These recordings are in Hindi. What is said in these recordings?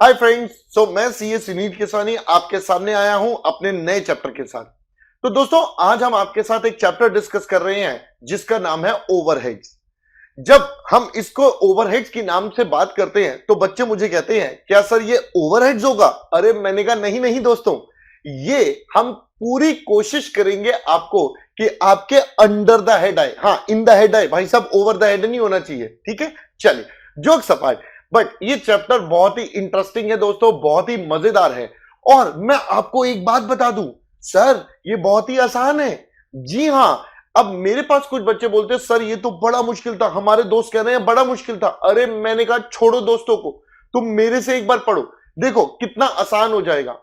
हाय फ्रेंड्स, मैं सीए सुनील केसवानी आपके सामने आया हूं अपने नए चैप्टर के साथ। तो दोस्तों, आज हम आपके साथ एक चैप्टर डिस्कस कर रहे हैं जिसका नाम है ओवरहेड्स। जब हम इसको ओवरहेड्स की नाम से बात करते हैं तो बच्चे मुझे कहते हैं, क्या सर ये ओवरहेड्स होगा? अरे मैंने कहा नहीं नहीं दोस्तों, ये हम पूरी कोशिश करेंगे आपको कि आपके अंडर द हेड आए। हाँ, इन द हेड आए भाई साहब, ओवर द हेड नहीं होना चाहिए। ठीक है, चलिए, जोक्स अपार्ट, बट ये चैप्टर बहुत ही इंटरेस्टिंग है दोस्तों, बहुत ही मजेदार है। और मैं आपको एक बात बता दूं, सर ये बहुत ही आसान है। जी हां, अब मेरे पास कुछ बच्चे बोलते हैं सर ये तो बड़ा मुश्किल था, हमारे दोस्त कह रहे हैं बड़ा मुश्किल था। अरे मैंने कहा छोड़ो दोस्तों को, तुम मेरे से एक बार पढ़ो, देखो कितना आसान हो जाएगा।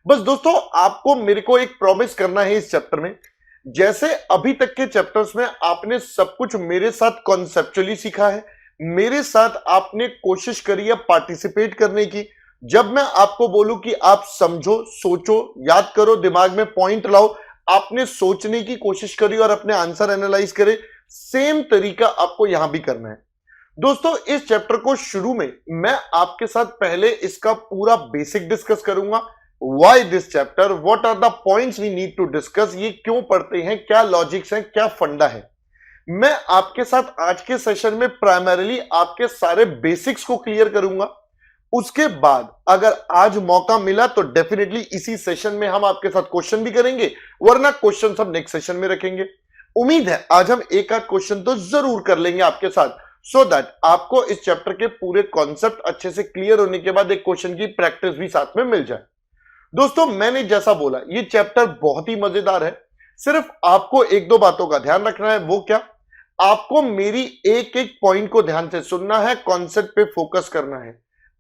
बस दोस्तों, आपको मेरे को एक प्रॉमिस करना है इस चैप्टर में। जैसे अभी तक के चैप्टर्स में आपने सब कुछ मेरे साथ कॉन्सेप्चुअली सीखा है, मेरे साथ आपने कोशिश करी है पार्टिसिपेट करने की। जब मैं आपको बोलूं कि आप समझो, सोचो, याद करो, दिमाग में पॉइंट लाओ, आपने सोचने की कोशिश करी और अपने आंसर एनालाइज करे, सेम तरीका आपको यहां भी करना है। दोस्तों, इस चैप्टर को शुरू में मैं आपके साथ पहले इसका पूरा बेसिक डिस्कस करूंगा। Why this chapter, what are the points we need to discuss, ये क्यों पढ़ते हैं, क्या लॉजिक्स हैं, क्या फंडा है। मैं आपके साथ आज के सेशन में प्राइमरीली आपके सारे बेसिक्स को क्लियर करूंगा। उसके बाद अगर आज मौका मिला तो डेफिनेटली इसी सेशन में हम आपके साथ क्वेश्चन भी करेंगे, वरना क्वेश्चन सब नेक्स्ट सेशन में रखेंगे। उम्मीद है आज हम एक आध क्वेश्चन तो जरूर कर लेंगे आपके साथ, सो दैट आपको इस चैप्टर के पूरे कॉन्सेप्ट अच्छे से क्लियर होने के बाद एक क्वेश्चन की प्रैक्टिस भी साथ में मिल जाए। दोस्तों, मैंने जैसा बोला ये चैप्टर बहुत ही मजेदार है। सिर्फ आपको एक दो बातों का ध्यान रखना है। वो क्या? आपको मेरी एक एक पॉइंट को ध्यान से सुनना है, कॉन्सेप्ट पे फोकस करना है।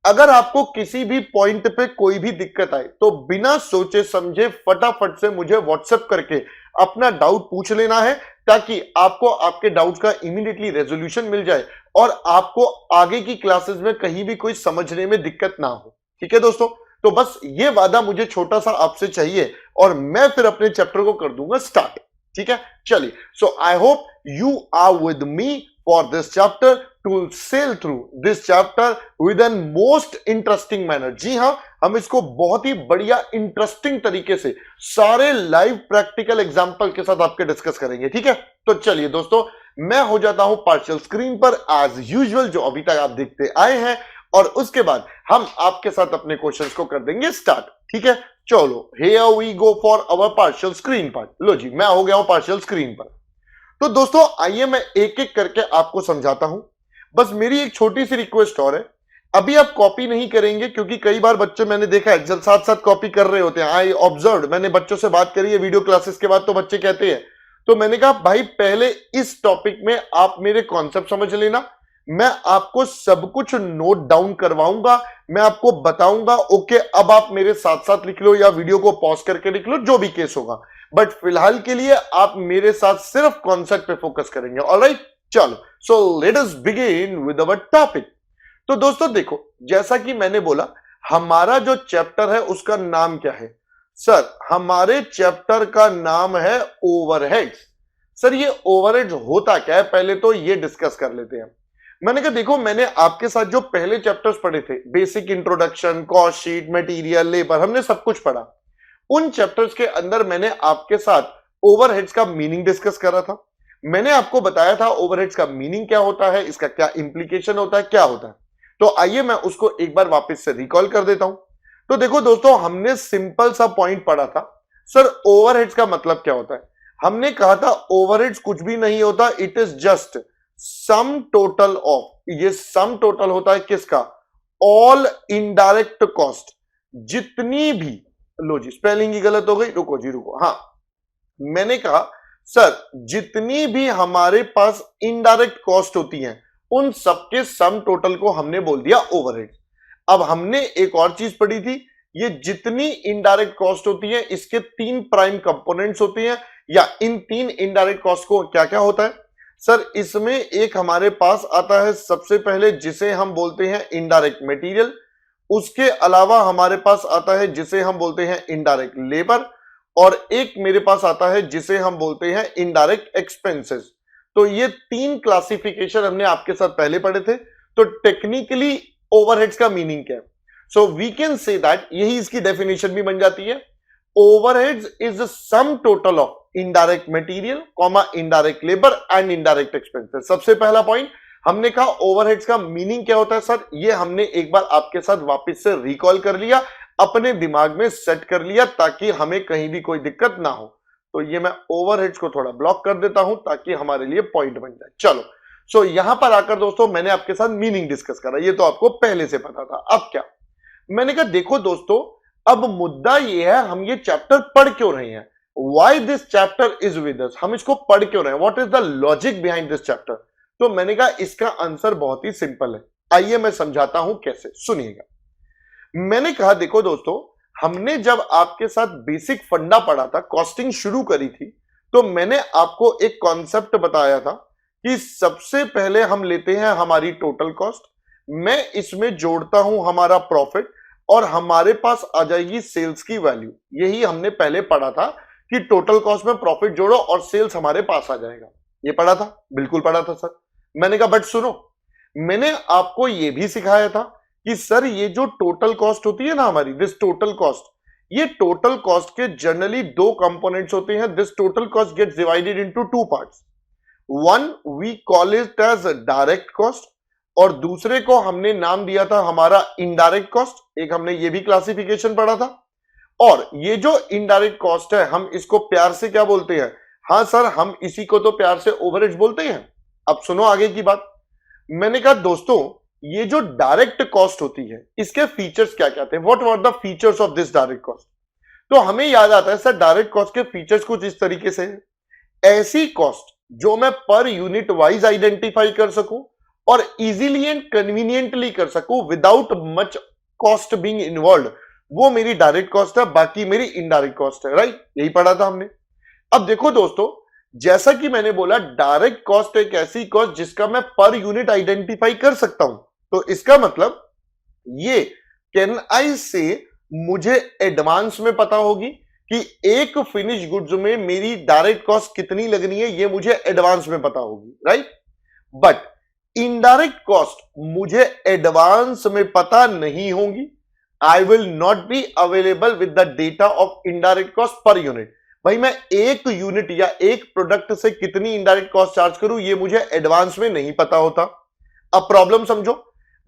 अगर आपको किसी भी पॉइंट पे कोई भी दिक्कत आए तो बिना सोचे समझे फटाफट से मुझे व्हाट्सएप करके अपना डाउट पूछ लेना है, ताकि आपको आपके डाउट्स का इमीडिएटली रेजोल्यूशन मिल जाए और आपको आगे की क्लासेस में कहीं भी कोई समझने में दिक्कत ना हो। ठीक है दोस्तों, तो बस ये वादा मुझे छोटा सा आपसे चाहिए और मैं फिर अपने चैप्टर को कर दूंगा स्टार्ट। ठीक है, चलिए। So I hope you are with me for this chapter to sail through this chapter with an most interesting manner। जी हां, हम इसको बहुत ही बढ़िया इंटरेस्टिंग तरीके से सारे लाइव प्रैक्टिकल एग्जांपल के साथ आपके डिस्कस करेंगे। ठीक है, तो चलिए दोस्तों, मैं हो जाता हूं पार्शियल स्क्रीन पर एज यूजुअल, जो अभी तक आप देखते आए हैं, और उसके बाद हम आपके साथ अपने क्वेश्चंस को कर देंगे स्टार्ट। ठीक है, चलो, here we go for our partial screen part. लो जी, मैं हो गया हूं पार्शियल स्क्रीन पर। तो दोस्तों, आइए मैं एक एक करके आपको समझाता हूं। बस मेरी एक छोटी सी रिक्वेस्ट और है, अभी आप कॉपी नहीं करेंगे, क्योंकि कई बार बच्चे मैंने देखा है जब साथ साथ कॉपी कर रहे होते हैं। आई ऑब्जर्व, मैंने बच्चों से बात करी है वीडियो क्लासेस के बाद, तो बच्चे कहते हैं, तो मैंने कहा भाई पहले इस टॉपिक में आप मेरे कॉन्सेप्ट समझ लेना, मैं आपको सब कुछ नोट डाउन करवाऊंगा, मैं आपको बताऊंगा। ओके, अब आप मेरे साथ साथ लिख लो या वीडियो को पॉज करके लिख लो, जो भी केस होगा, बट फिलहाल के लिए आप मेरे साथ सिर्फ कॉन्सेप्ट पे फोकस करेंगे। ऑलराइट, चलो, so let us begin with our topic. तो दोस्तों देखो, जैसा कि मैंने बोला, हमारा जो चैप्टर है उसका नाम क्या है? सर, हमारे चैप्टर का नाम है ओवरहेड्स। सर, ये ओवरहेड्स होता क्या है, पहले तो ये डिस्कस कर लेते हैं। मैंने कहा देखो, मैंने आपके साथ जो पहले चैप्टर्स पढ़े थे, basic introduction, cost sheet, material, labour, हमने सब कुछ पढ़ा। उन चैप्टर्स के अंदर मैंने आपके साथ ओवरहेड्स का मीनिंग डिस्कस करा था। मैंने आपको बताया था ओवरहेड्स का मीनिंग क्या होता है, इसका क्या इंप्लीकेशन होता है, क्या होता है। तो आइए मैं उसको एक बार वापस से रिकॉल कर देता हूं। तो देखो दोस्तों, हमने सिंपल सा पॉइंट पढ़ा था, सर ओवरहेड्स का मतलब क्या होता है। हमने कहा था ओवरहेड्स कुछ भी नहीं होता, it is just some total of, ये सम टोटल होता है किसका? ऑल इनडायरेक्ट कॉस्ट, जितनी भी, लो जी स्पेलिंग ही गलत हो गई, रुको जी रुको, हाँ, मैंने कहा सर जितनी भी हमारे पास इनडायरेक्ट कॉस्ट होती हैं उन सबके सम टोटल को हमने बोल दिया ओवरहेड। अब हमने एक और चीज पढ़ी थी, ये जितनी इनडायरेक्ट कॉस्ट होती है इसके तीन प्राइम कंपोनेंट्स होते हैं, या इन तीन इनडायरेक्ट कॉस्ट को क्या क्या होता है? सर, इसमें एक हमारे पास आता है सबसे पहले जिसे हम बोलते हैं इनडायरेक्ट मटेरियल, उसके अलावा हमारे पास आता है जिसे हम बोलते हैं इनडायरेक्ट लेबर, और एक मेरे पास आता है जिसे हम बोलते हैं इनडायरेक्ट एक्सपेंसेस। तो ये तीन क्लासिफिकेशन हमने आपके साथ पहले पढ़े थे। तो टेक्निकली ओवरहेड्स का मीनिंग क्या है? So we can say that, यही इसकी डेफिनेशन भी बन जाती है, overheads is sum total of indirect material comma indirect labour and indirect expenses. सबसे पहला पॉइंट हमने कहा ओवरहेड्स का मीनिंग क्या होता है सर, ये हमने एक बार आपके साथ वापस से रिकॉल कर लिया, अपने दिमाग में सेट कर लिया ताकि हमें कहीं भी कोई दिक्कत ना हो। तो ये मैं ओवरहेड्स को थोड़ा ब्लॉक कर देता हूं ताकि हमारे लिए पॉइंट बन जाए। चलो, सो यहां पर आकर दोस्तों मैंने आपके साथ मीनिंग डिस्कस करा, ये तो आपको पहले से पता था। अब क्या, मैंने कहा देखो दोस्तों, अब मुद्दा ये है हम ये चैप्टर पढ़ क्यों रहे हैं, why this chapter is with us, हम इसको पढ़ क्यों रहे हैं, what is the logic behind this chapter. तो मैंने कहा इसका आंसर बहुत ही सिंपल है, आइए मैं समझाता हूं कैसे, सुनिएगा। मैंने कहा देखो दोस्तों, हमने जब आपके साथ बेसिक फंडा पढ़ा था, कॉस्टिंग शुरू करी थी, तो मैंने आपको एक कॉन्सेप्ट बताया था कि सबसे पहले हम लेते हैं हमारी टोटल कॉस्ट, मैं इसमें जोड़ता हूं हमारा प्रॉफिट और हमारे पास आ जाएगी सेल्स की वैल्यू। यही हमने पहले पढ़ा था कि टोटल कॉस्ट में प्रॉफिट जोड़ो और सेल्स हमारे पास आ जाएगा, ये पढ़ा था, बिल्कुल पढ़ा था सर। मैंने कहा बट सुनो, मैंने आपको यह भी सिखाया था कि सर ये जो टोटल कॉस्ट होती है ना हमारी, दिस टोटल कॉस्ट, ये टोटल कॉस्ट के जनरली दो कंपोनेंट्स होते हैं। This total cost gets divided into two parts, one we call it as direct cost और दूसरे को हमने नाम दिया था हमारा इनडायरेक्ट कॉस्ट, एक हमने ये भी क्लासिफिकेशन पढ़ा था। और ये जो इनडायरेक्ट कॉस्ट है हम इसको प्यार से क्या बोलते हैं, हाँ सर हम इसी को तो प्यार से ओवरहेड्स बोलते हैं। अब सुनो आगे की बात, मैंने कहा दोस्तों ये जो डायरेक्ट कॉस्ट होती है इसके फीचर्स क्या क्या थे, what were the features of this direct cost. तो हमें याद आता है सर डायरेक्ट कॉस्ट के फीचर्स कुछ इस तरीके से है, ऐसी कॉस्ट जो मैं पर यूनिट वाइज आइडेंटिफाई कर सकूं और इजीली एंड कन्वीनियंटली कर सकूं without much cost being involve, वो मेरी डायरेक्ट कॉस्ट है, बाकी मेरी इनडायरेक्ट कॉस्ट है, राइट, यही पढ़ा था हमने। अब देखो दोस्तों, जैसा कि मैंने बोला डायरेक्ट कॉस्ट एक ऐसी कॉस्ट जिसका मैं पर यूनिट आइडेंटिफाई कर सकता हूं, तो इसका मतलब ये कैन आई से मुझे एडवांस में पता होगी कि एक फिनिश गुड्स में मेरी डायरेक्ट कॉस्ट कितनी लगनी है, ये मुझे एडवांस में पता होगी, राइट। बट इनडायरेक्ट कॉस्ट मुझे एडवांस में पता नहीं होगी, I will not be available with the data of indirect cost per unit. भाई मैं एक यूनिट या एक प्रोडक्ट से कितनी इनडायरेक्ट कॉस्ट चार्ज करूं ये मुझे एडवांस में नहीं पता होता। अब प्रॉब्लम समझो,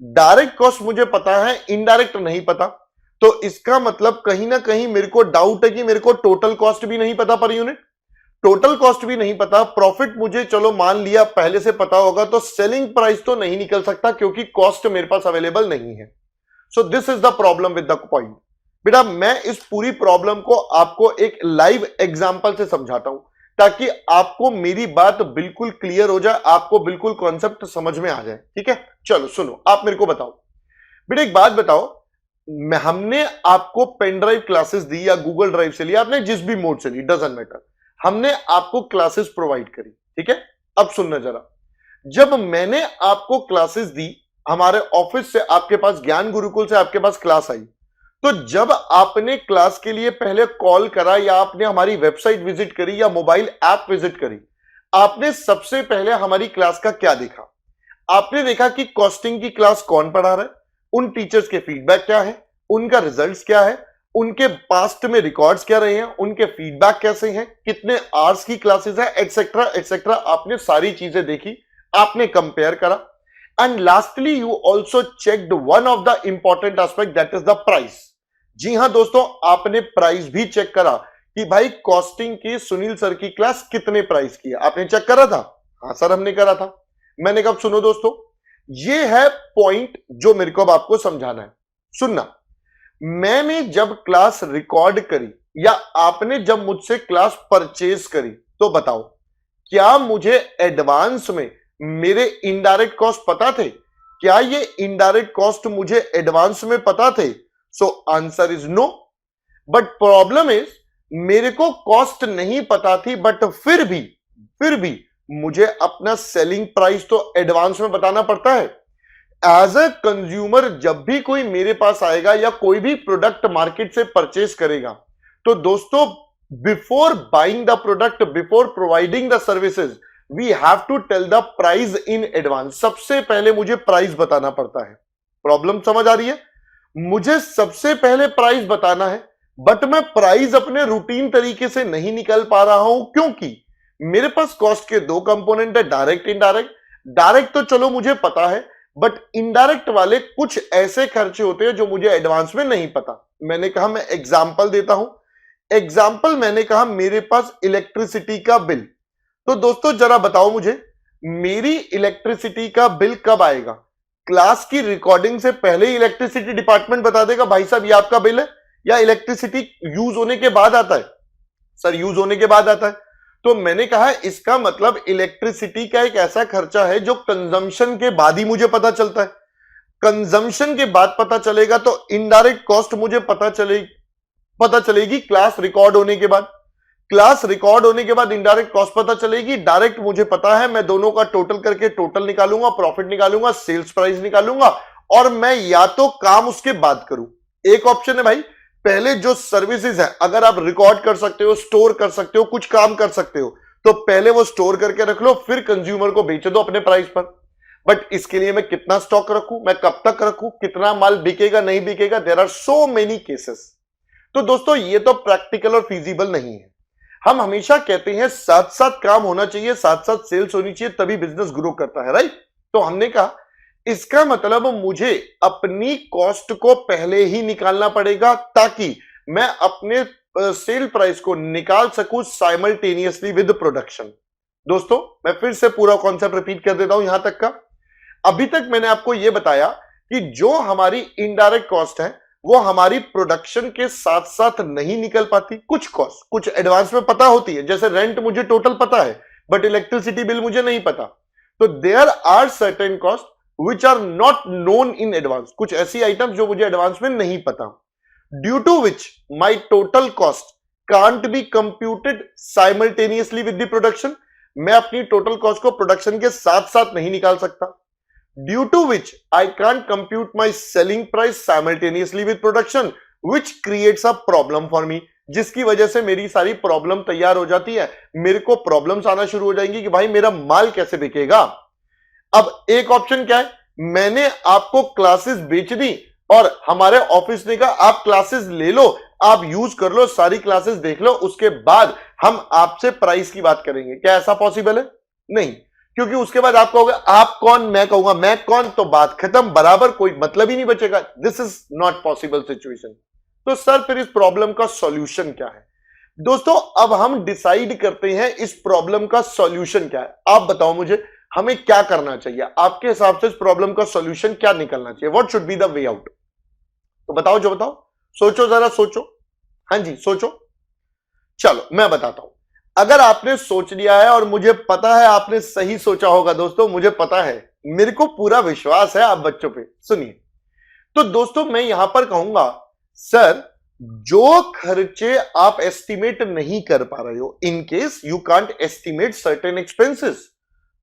डायरेक्ट कॉस्ट मुझे पता है, इनडायरेक्ट नहीं पता, तो इसका मतलब कहीं ना कहीं मेरे को डाउट है कि मेरे को टोटल कॉस्ट भी नहीं पता पर यूनिट, टोटल कॉस्ट भी नहीं पता, प्रॉफिट मुझे चलो मान लिया पहले से पता होगा, तो सेलिंग प्राइस तो नहीं निकल सकता क्योंकि कॉस्ट मेरे पास अवेलेबल नहीं है। So this is the problem with the point. बेटा मैं इस पूरी प्रॉब्लम को आपको एक लाइव एग्जांपल से समझाता हूं ताकि आपको मेरी बात बिल्कुल क्लियर हो जाए, आपको बिल्कुल कॉन्सेप्ट समझ में आ जाए, ठीक है। चलो सुनो, आप मेरे को बताओ बेटा, एक बात बताओ, हमने आपको पेन ड्राइव क्लासेस दी या गूगल ड्राइव से लिया, आपने जिस भी मोड से ली, डजंट मैटर, हमने आपको क्लासेस प्रोवाइड करी, ठीक है। अब सुनना जरा, जब मैंने आपको क्लासेस दी, हमारे ऑफिस से आपके पास, ज्ञान गुरुकुल से आपके पास क्लास आई, तो जब आपने क्लास के लिए पहले कॉल करा या आपने हमारी वेबसाइट विजिट करी या मोबाइल ऐप विजिट करी, आपने सबसे पहले हमारी क्लास का क्या देखा, आपने देखा कि कॉस्टिंग की क्लास कौन पढ़ा रहा है, उन टीचर्स के फीडबैक क्या है, उनका रिजल्ट्स क्या है, उनके पास्ट में रिकॉर्ड्स क्या रहे हैं, उनके फीडबैक कैसे हैं, कितने आवर्स की क्लासेस है, एक्सेट्रा एक्सेट्रा। आपने सारी चीजें देखी, आपने कंपेयर करा, and lastly you also checked one of the important aspect, that is the price. जी हां दोस्तों, आपने प्राइस भी चेक करा कि भाई कॉस्टिंग की सुनील सर की क्लास कितने प्राइस की है, आपने चेक करा था, हाँ सर हमने करा था। मैंने कहा सुनो दोस्तों, ये है पॉइंट जो मेरे को अब आपको समझाना है, सुनना। मैंने जब क्लास रिकॉर्ड करी या आपने जब मुझसे क्लास परचेज करी, तो बताओ क्या मुझे एडवांस में मेरे इनडायरेक्ट कॉस्ट पता थे, क्या ये इनडायरेक्ट कॉस्ट मुझे एडवांस में पता थे? So answer is no. But problem is मेरे को कॉस्ट नहीं पता थी, बट फिर भी मुझे अपना सेलिंग प्राइस तो एडवांस में बताना पड़ता है। एज अ कंज्यूमर जब भी कोई मेरे पास आएगा या कोई भी प्रोडक्ट मार्केट से परचेज करेगा, तो दोस्तों before buying the product, before providing the services, we have to tell the price in advance. सबसे पहले मुझे प्राइस बताना पड़ता है। प्रॉब्लम समझ आ रही है? मुझे सबसे पहले प्राइस बताना है, बट मैं प्राइस अपने रूटीन तरीके से नहीं निकल पा रहा हूं, क्योंकि मेरे पास कॉस्ट के दो कंपोनेंट है, डायरेक्ट इनडायरेक्ट। डायरेक्ट तो चलो मुझे पता है, बट इनडायरेक्ट वाले कुछ ऐसे खर्चे होते हैं जो मुझे एडवांस में नहीं पता। मैंने कहा मैं एग्जाम्पल देता हूं। एग्जाम्पल मैंने कहा मेरे पास इलेक्ट्रिसिटी का बिल। तो दोस्तों जरा बताओ मुझे, मेरी इलेक्ट्रिसिटी का बिल कब आएगा? क्लास की रिकॉर्डिंग से पहले ही इलेक्ट्रिसिटी डिपार्टमेंट बता देगा भाई साहब ये आपका बिल है, या इलेक्ट्रिसिटी यूज होने के बाद आता है? सर यूज होने के बाद आता है। तो मैंने कहा इसका मतलब इलेक्ट्रिसिटी का एक ऐसा खर्चा है जो कंजम्पशन के बाद ही मुझे पता चलता है। कंजम्पशन के बाद पता चलेगा तो इनडायरेक्ट कॉस्ट मुझे पता चलेगी क्लास रिकॉर्ड होने के बाद। क्लास रिकॉर्ड होने के बाद इनडायरेक्ट कॉस्ट पता चलेगी। डायरेक्ट मुझे पता है, मैं दोनों का टोटल करके टोटल निकालूंगा, प्रॉफिट निकालूंगा, सेल्स प्राइस निकालूंगा, और मैं या तो काम उसके बाद करूं। एक ऑप्शन है भाई, पहले जो सर्विसेज है अगर आप रिकॉर्ड कर सकते हो, स्टोर कर सकते हो, कुछ काम कर सकते हो, तो पहले वो स्टोर करके रख लो, फिर कंज्यूमर को बेच दो अपने प्राइस पर। बट इसके लिए मैं कितना स्टॉक रखूं, मैं कब तक रखूं, कितना माल बिकेगा नहीं बिकेगा, there are so many cases. तो दोस्तों ये तो प्रैक्टिकल और फिजिबल नहीं है। हम हमेशा कहते हैं साथ साथ काम होना चाहिए, साथ साथ सेल्स होनी चाहिए, तभी बिजनेस ग्रो करता है, राइट? तो हमने कहा इसका मतलब मुझे अपनी कॉस्ट को पहले ही निकालना पड़ेगा ताकि मैं अपने सेल प्राइस को निकाल सकूं साइमल्टेनियसली विद प्रोडक्शन। दोस्तों मैं फिर से पूरा कॉन्सेप्ट रिपीट कर देता हूं यहां तक का। अभी तक मैंने आपको यह बताया कि जो हमारी इनडायरेक्ट कॉस्ट है वो हमारी प्रोडक्शन के साथ साथ नहीं निकल पाती। कुछ कॉस्ट कुछ एडवांस में पता होती है, जैसे रेंट मुझे टोटल पता है बट इलेक्ट्रिसिटी बिल मुझे नहीं पता। तो there are certain cost which are not known in advance. कुछ ऐसी आइटम्स जो मुझे एडवांस में नहीं पता, due to which my total cost can't be computed simultaneously with the production. मैं अपनी टोटल कॉस्ट को प्रोडक्शन के साथ साथ नहीं निकाल सकता। Due to which I can't compute my selling price simultaneously with production, which creates a problem for me, जिसकी वजह से मेरी सारी प्रॉब्लम तैयार हो जाती है। मेरे को प्रॉब्लम्स आना शुरू हो जाएंगी कि भाई मेरा माल कैसे बिकेगा। अब एक ऑप्शन क्या है, मैंने आपको क्लासेस बेच दी और हमारे ऑफिस ने कहा आप क्लासेस ले लो, आप यूज कर लो, सारी क्लासेस देख लो, उसके बाद हम आपसे प्राइस की बात करेंगे। क्या ऐसा पॉसिबल है? नहीं, क्योंकि उसके बाद आप कहोगे आप कौन, मैं कहूंगा मैं कौन, तो बात खत्म, बराबर, कोई मतलब ही नहीं बचेगा। This is not possible situation. तो सर फिर इस प्रॉब्लम का सॉल्यूशन क्या है? दोस्तों अब हम डिसाइड करते हैं इस प्रॉब्लम का सॉल्यूशन क्या है। आप बताओ मुझे हमें क्या करना चाहिए, आपके हिसाब से इस प्रॉब्लम का सॉल्यूशन क्या निकलना चाहिए? What should be the way out? तो बताओ, जो बताओ, सोचो जरा, सोचो। हाँ जी सोचो। चलो मैं बताता हूं। अगर आपने सोच लिया है, और मुझे पता है आपने सही सोचा होगा दोस्तों, मुझे पता है, मेरे को पूरा विश्वास है आप बच्चों पे। सुनिए, तो दोस्तों मैं यहां पर कहूंगा सर जो खर्चे आप एस्टिमेट नहीं कर पा रहे हो, in case you can't estimate certain expenses,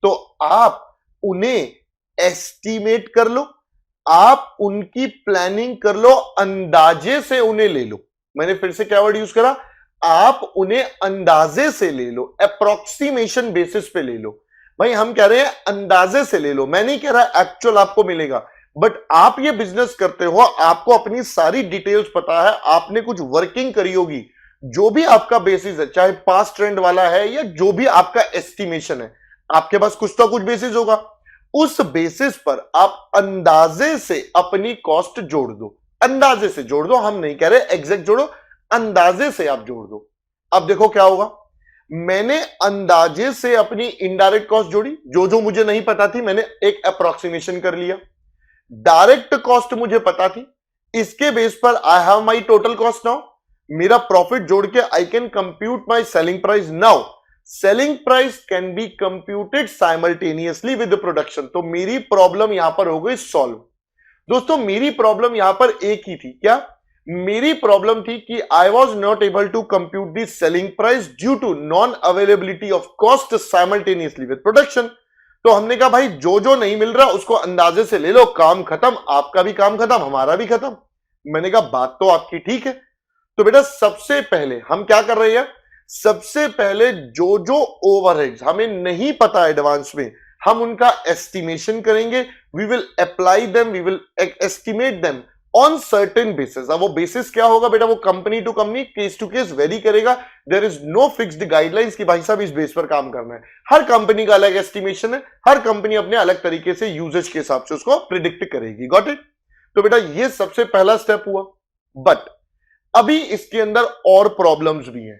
तो आप उन्हें एस्टिमेट कर लो, आप उनकी प्लानिंग कर लो, अंदाजे से उन्हें ले लो। मैंने फिर से क्या वर्ड यूज करा? आप उन्हें अंदाजे से ले लो, अप्रोक्सीमेशन बेसिस पे ले लो। भाई हम कह रहे हैं अंदाजे से ले लो, मैं नहीं कह रहा एक्चुअल आपको मिलेगा, बट आप ये बिजनेस करते हो, आपको अपनी सारी डिटेल्स पता है, आपने कुछ वर्किंग करी होगी, जो भी आपका बेसिस है, चाहे पास्ट ट्रेंड वाला है या जो भी आपका एस्टिमेशन है, आपके पास कुछ तो कुछ बेसिस होगा। उस बेसिस पर आप अंदाजे से अपनी कॉस्ट जोड़ दो, अंदाजे से जोड़ दो, हम नहीं कह रहे एग्जैक्ट जोड़ो, अंदाजे से आप जोड़ दो। अब देखो क्या होगा, मैंने अंदाजे से अपनी इनडायरेक्ट कॉस्ट जोड़ी, जो जो मुझे नहीं पता थी मैंने एक अप्रोक्सीमेशन कर लिया। डायरेक्ट कॉस्ट मुझे पता थी, इसके बेस पर आई have my total cost. Now मेरा प्रॉफिट जोड़ के I can compute my selling price. Now selling price can be computed simultaneously with production. तो मेरी प्रॉब्लम यहां पर हो गई सॉल्व। दोस्तों मेरी प्रॉब्लम यहां पर एक ही थी, क्या? मेरी प्रॉब्लम थी कि I was not able to compute the selling price due to non availability of cost simultaneously with production. तो हमने कहा भाई जो जो नहीं मिल रहा उसको अंदाजे से ले लो, काम खत्म, आपका भी काम खत्म, हमारा भी खत्म। मैंने कहा बात तो आपकी ठीक है। तो बेटा सबसे पहले हम क्या कर रहे हैं, सबसे पहले जो जो ओवरहेड्स हमें नहीं पता एडवांस में, हम उनका एस्टिमेशन करेंगे। We will apply them, we will estimate them on certain basis. अब वो बेसिस क्या होगा बेटा, वो company to company, case to case vary करेगा। There is no fixed guidelines कि भाई साहब इस बेस पर काम करना है। हर कंपनी का अलग एस्टिमेशन है, हर कंपनी अपने अलग तरीके से यूजेज के हिसाब से उसको प्रिडिक्ट करेगी। Got it? तो बेटा ये सबसे पहला स्टेप हुआ। बट अभी इसके अंदर और प्रॉब्लम्स भी हैं।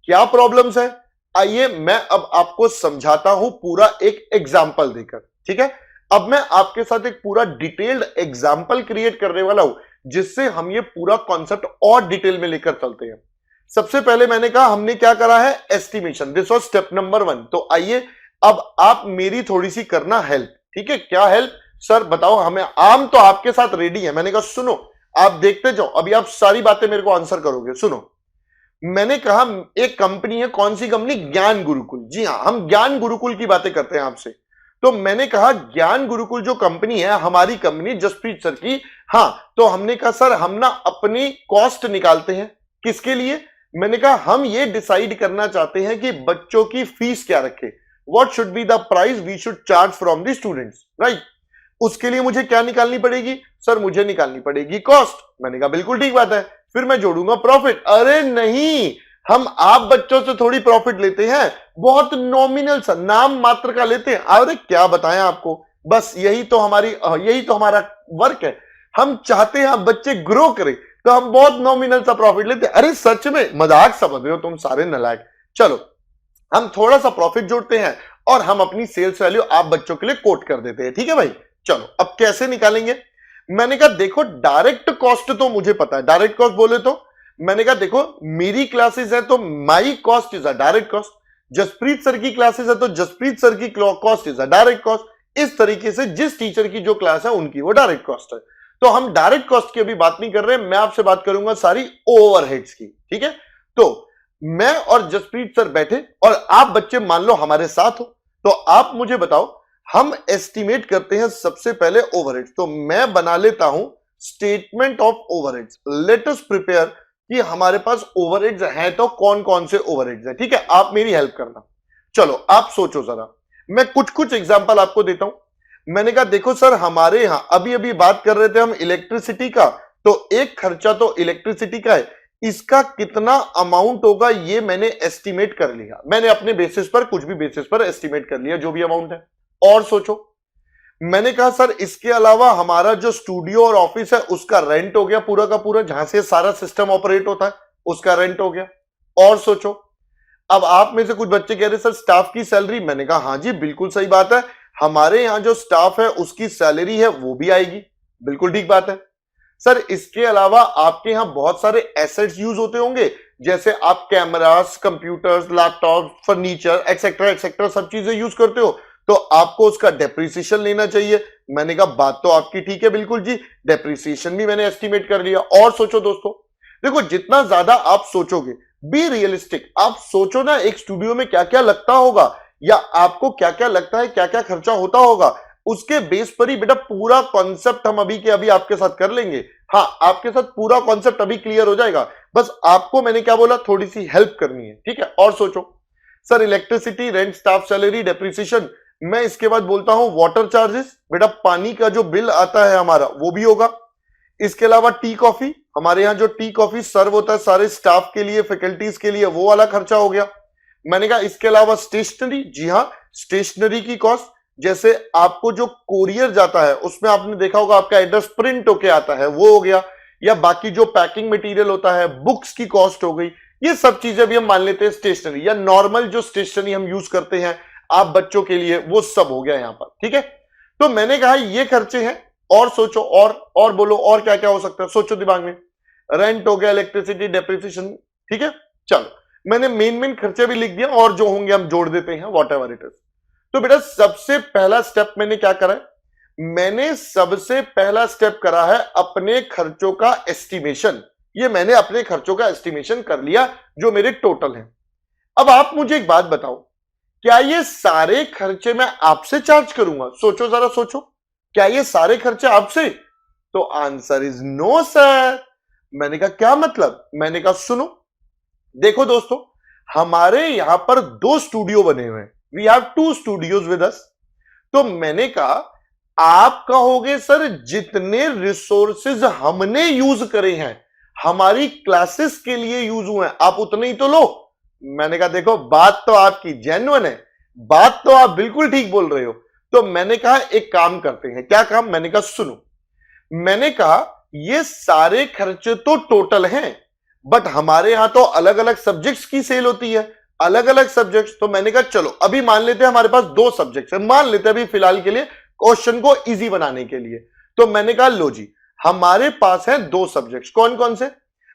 क्या प्रॉब्लम्स है, आइए मैं अब आपको समझाता हूं पूरा एक एग्जाम्पल देकर। ठीक है, अब मैं आपके साथ एक पूरा डिटेल्ड एग्जाम्पल क्रिएट करने वाला हूं, जिससे हम ये पूरा कॉन्सेप्ट और डिटेल में लेकर चलते हैं। सबसे पहले मैंने कहा हमने क्या करा है, estimation. This was step number 1। तो आइए अब आप मेरी थोड़ी सी करना हेल्प। ठीक है, क्या हेल्प सर बताओ हमें। आम तो आपके साथ रेडी है। मैंने कहा सुनो, आप देखते जाओ, अभी आप सारी बातें मेरे को आंसर करोगे। सुनो, मैंने कहा एक कंपनी है, कौन सी कंपनी, ज्ञान गुरुकुल। जी हां, हम ज्ञान गुरुकुल की बातें करते हैं आपसे। तो मैंने कहा ज्ञान गुरुकुल जो कंपनी है, हमारी कंपनी जसप्रीत सर की। हां, तो हमने कहा सर हम ना अपनी कॉस्ट निकालते हैं। किसके लिए? मैंने कहा हम ये डिसाइड करना चाहते हैं कि बच्चों की फीस क्या रखे। What should be the price we should charge from the students, right? उसके लिए मुझे क्या निकालनी पड़ेगी सर? मुझे निकालनी पड़ेगी कॉस्ट। मैंने कहा बिल्कुल ठीक बात है, फिर मैं जोड़ूंगा प्रॉफिट। अरे नहीं, हम आप बच्चों से थोड़ी प्रॉफिट लेते हैं, बहुत नॉमिनल सा, नाम मात्र का लेते हैं। अरे क्या बताएं आपको, बस यही तो हमारा वर्क है। हम चाहते हैं आप बच्चे ग्रो करें, तो हम बहुत नॉमिनल सा प्रॉफिट लेते हैं। अरे सच में, मजाक समझ रहे हो तुम सारे नालायक। चलो हम थोड़ा सा प्रॉफिट जोड़ते हैं और हम अपनी सेल्स वैल्यू आप बच्चों के लिए कोट कर देते हैं। ठीक है भाई, चलो अब कैसे निकालेंगे। मैंने कहा देखो डायरेक्ट कॉस्ट तो मुझे पता है। डायरेक्ट कॉस्ट बोले तो मैंने कहा देखो मेरी क्लासेस है तो my cost is a direct cost, Jaspreet sir की क्लासेस है तो जसप्रीत सर की cost is a direct cost. इस तरीके से जिस टीचर की जो क्लास है उनकी वो डायरेक्ट कॉस्ट है। तो हम डायरेक्ट कॉस्ट की अभी बात नहीं कर रहे, मैं आपसे बात करूंगा सारी ओवरहेड्स की। ठीक है, तो मैं और जसप्रीत सर बैठे और आप बच्चे मान लो हमारे साथ हो, तो आप मुझे बताओ हम एस्टिमेट करते हैं सबसे पहले ओवरहेड्स। तो मैं बना लेता हूं statement of overheads. Let us prepare कि हमारे पास ओवरहेड्स हैं तो कौन कौन से ओवरहेड्स हैं। ठीक है, आप मेरी हेल्प करना। चलो आप सोचो जरा, मैं कुछ कुछ एग्जांपल आपको देता हूं। मैंने कहा देखो सर हमारे यहां अभी अभी बात कर रहे थे हम इलेक्ट्रिसिटी का, तो एक खर्चा तो इलेक्ट्रिसिटी का है, इसका कितना अमाउंट होगा ये मैंने एस्टिमेट कर लिया। मैंने अपने बेसिस पर, कुछ भी बेसिस पर एस्टिमेट कर लिया जो भी अमाउंट है। और सोचो, मैंने कहा सर इसके अलावा हमारा जो स्टूडियो और ऑफिस है उसका रेंट हो गया पूरा का पूरा, जहां से सारा सिस्टम ऑपरेट होता है उसका रेंट हो गया। और सोचो, अब आप में से कुछ बच्चे कह रहे सर स्टाफ की सैलरी। मैंने कहा हां जी बिल्कुल सही बात है, हमारे यहां जो स्टाफ है उसकी सैलरी है वो भी आएगी, बिल्कुल ठीक बात है। सर इसके अलावा आपके यहां बहुत सारे एसेट्स यूज होते होंगे, जैसे आप cameras, computers, laptop, furniture etcetera etcetera सब चीजें यूज करते हो, तो आपको उसका डेप्रिसिएशन लेना चाहिए। मैंने कहा बात तो आपकी ठीक है बिल्कुल जी, डेप्रिसिएशन भी मैंने एस्टिमेट कर लिया। और सोचो दोस्तों, देखो जितना ज्यादा आप सोचोगे, बी रियलिस्टिक, आप सोचो ना एक स्टूडियो में क्या क्या लगता होगा, या आपको क्या क्या लगता है क्या क्या खर्चा होता होगा, उसके बेस पर ही बेटा पूरा कॉन्सेप्ट हम अभी के अभी आपके साथ कर लेंगे। हाँ, आपके साथ पूरा कॉन्सेप्ट अभी क्लियर हो जाएगा, बस आपको मैंने क्या बोला, थोड़ी सी हेल्प करनी है। ठीक है, और सोचो sir electricity, rent, staff salary, depreciation, मैं इसके बाद बोलता हूं वाटर चार्जेस, बेटा पानी का जो बिल आता है हमारा वो भी होगा। इसके अलावा टी कॉफी, हमारे यहां जो टी कॉफी सर्व होता है सारे स्टाफ के लिए, फैकल्टीज के लिए, वो वाला खर्चा हो गया। मैंने कहा इसके अलावा स्टेशनरी, जी हां स्टेशनरी की कॉस्ट, जैसे आपको जो कोरियर जाता है उसमें आपने देखा होगा आपका एड्रेस प्रिंट होके आता है, वो हो गया। या बाकी जो पैकिंग मटेरियल होता है, बुक्स की कॉस्ट हो गई। ये सब चीजें भी हम मान लेते हैं स्टेशनरी, या नॉर्मल जो स्टेशनरी हम यूज करते हैं आप बच्चों के लिए, वो सब हो गया यहां पर। ठीक है, तो मैंने कहा ये खर्चे हैं। और सोचो, और बोलो और क्या क्या हो सकता है, सोचो दिमाग में। रेंट हो गया, इलेक्ट्रिसिटी, डेप्रिसिएशन। ठीक है, चलो मैंने मेन खर्चे भी लिख दिया, और जो होंगे हम जोड़ देते हैं, वॉट एवर इट इज। तो बेटा सबसे पहला स्टेप मैंने क्या करा है, मैंने सबसे पहला स्टेप करा है अपने खर्चों का एस्टिमेशन। ये मैंने अपने खर्चों का एस्टिमेशन कर लिया जो मेरे टोटल हैं। अब आप मुझे एक बात बताओ, क्या ये सारे खर्चे मैं आपसे चार्ज करूंगा? सोचो जरा सोचो, क्या ये सारे खर्चे आपसे? तो आंसर इज नो सर। मैंने कहा क्या मतलब? मैंने कहा सुनो, देखो दोस्तों हमारे यहां पर 2 स्टूडियो बने हुए हैं, we have 2 studios with us. तो मैंने कहा आप कहोगे सर जितने रिसोर्सेज हमने यूज करे हैं, हमारी क्लासेस के लिए यूज हुए हैं, आप उतने ही तो लो। मैंने कहा देखो बात तो आपकी जेन्युइन है, बात तो आप बिल्कुल ठीक बोल रहे हो। तो मैंने कहा एक काम करते हैं। क्या काम? मैंने कहा सुनो, मैंने कहा ये सारे खर्चे तो टोटल हैं, बट हमारे यहां तो अलग अलग सब्जेक्ट्स की सेल होती है, अलग अलग सब्जेक्ट्स। तो मैंने कहा चलो अभी मान लेते हैं हमारे पास 2 सब्जेक्ट्स है, मान लेते हैं अभी फिलहाल के लिए क्वेश्चन को इजी बनाने के लिए। तो मैंने कहा लो जी, हमारे पास है 2 सब्जेक्ट्स। कौन कौन से?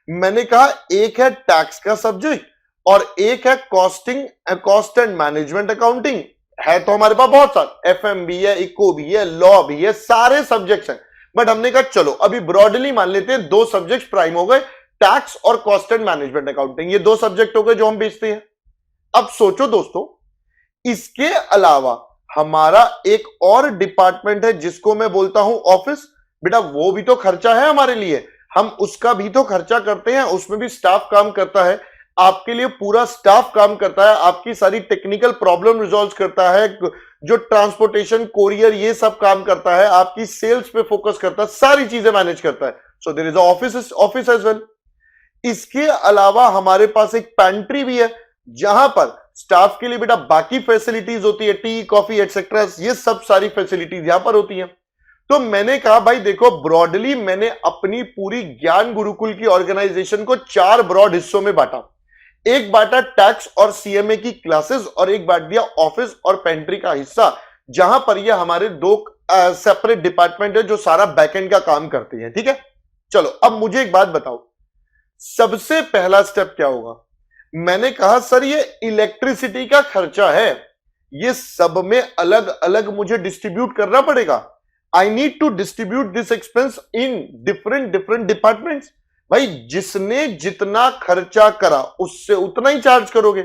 मैंने कहा एक है टैक्स का सब्जेक्ट और एक है costing, cost and management accounting. है तो हमारे पास बहुत सारे, एफएम भी है, इको भी है, लॉ भी है, सारे सब्जेक्ट्स हैं। बट हमने कहा चलो अभी ब्रॉडली मान लेते हैं 2 सब्जेक्ट्स प्राइम हो गए, टैक्स और कॉस्ट एंड मैनेजमेंट अकाउंटिंग। ये 2 सब्जेक्ट हो गए जो हम बेचते हैं। अब सोचो दोस्तों, इसके अलावा हमारा एक और डिपार्टमेंट है जिसको मैं बोलता हूं ऑफिस। बेटा वो भी तो खर्चा है हमारे लिए, हम उसका भी तो खर्चा करते हैं, उसमें भी स्टाफ काम करता है। आपके लिए पूरा स्टाफ काम करता है, आपकी सारी टेक्निकल प्रॉब्लम रिजॉल्व करता है, जो ट्रांसपोर्टेशन कोरियर ये सब काम करता है, आपकी सेल्स पे फोकस करता है, सारी चीजें मैनेज करता है। So there is office as well. इसके अलावा हमारे पास एक पैंट्री भी है जहां पर स्टाफ के लिए बेटा बाकी फैसिलिटीज होती है, टी कॉफी एटसेट्रा, ये सब सारी फैसिलिटीज यहां पर होती हैं। तो मैंने कहा भाई देखो ब्रॉडली मैंने अपनी पूरी ज्ञान गुरुकुल की ऑर्गेनाइजेशन को 4 ब्रॉड हिस्सों में बांटा। एक बांटा टैक्स और सीएमए की क्लासेस और एक बांट दिया ऑफिस और पेंट्री का हिस्सा, जहां पर ये हमारे 2 सेपरेट डिपार्टमेंट है जो सारा बैकएंड का काम करते हैं। ठीक है, चलो अब मुझे एक बात बताओ, सबसे पहला स्टेप क्या होगा? मैंने कहा सर ये इलेक्ट्रिसिटी का खर्चा है, ये सब में अलग अलग मुझे डिस्ट्रीब्यूट करना पड़ेगा। I need to distribute this expense in different departments. भाई जिसने जितना खर्चा करा उससे उतना ही चार्ज करोगे।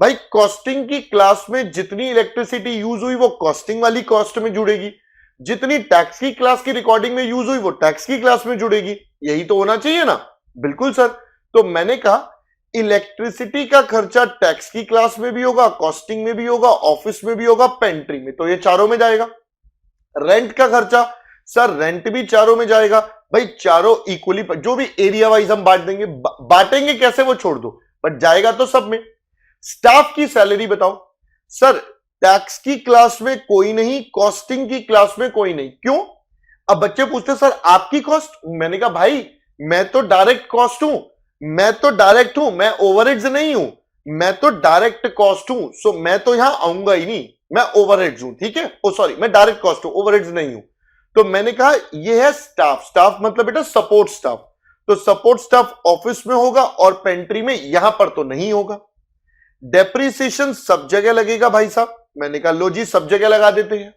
भाई कॉस्टिंग की क्लास में जितनी इलेक्ट्रिसिटी यूज हुई वो कॉस्टिंग वाली कॉस्ट में जुड़ेगी, जितनी टैक्स की क्लास की रिकॉर्डिंग में यूज हुई वो टैक्स की क्लास में जुड़ेगी। यही तो होना चाहिए ना? बिल्कुल सर। तो मैंने कहा इलेक्ट्रिसिटी का खर्चा टैक्स की क्लास में भी होगा, कॉस्टिंग में भी होगा, ऑफिस में भी होगा, पेंट्री में, तो ये चारों में जाएगा। रेंट का खर्चा सर रेंट भी चारों में जाएगा। भाई चारों इक्वली, जो भी एरिया वाइज हम बांट देंगे, बांटेंगे कैसे वो छोड़ दो, बट जाएगा तो सब में। स्टाफ की सैलरी बताओ सर, टैक्स की क्लास में कोई नहीं, कॉस्टिंग की क्लास में कोई नहीं। क्यों? अब बच्चे पूछते सर आपकी कॉस्ट। मैंने कहा भाई मैं तो डायरेक्ट कॉस्ट हूं, मैं तो डायरेक्ट हूं, मैं ओवरहेड्स नहीं हूं, मैं तो डायरेक्ट कॉस्ट हूं। सो मैं तो यहां आऊंगा ही नहीं, मैं ओवरहेड्स हूं। ठीक है, ओ सॉरी मैं डायरेक्ट कॉस्ट हूं, ओवरहेड्स नहीं हूं। तो मैंने कहा यह है स्टाफ। स्टाफ मतलब बेटा सपोर्ट स्टाफ। तो सपोर्ट स्टाफ ऑफिस में होगा और पेंट्री में, यहां पर तो नहीं होगा। डेप्रिसिएशन सब जगह लगेगा भाई साहब। मैंने कहा लो जी सब जगह लगा देते हैं।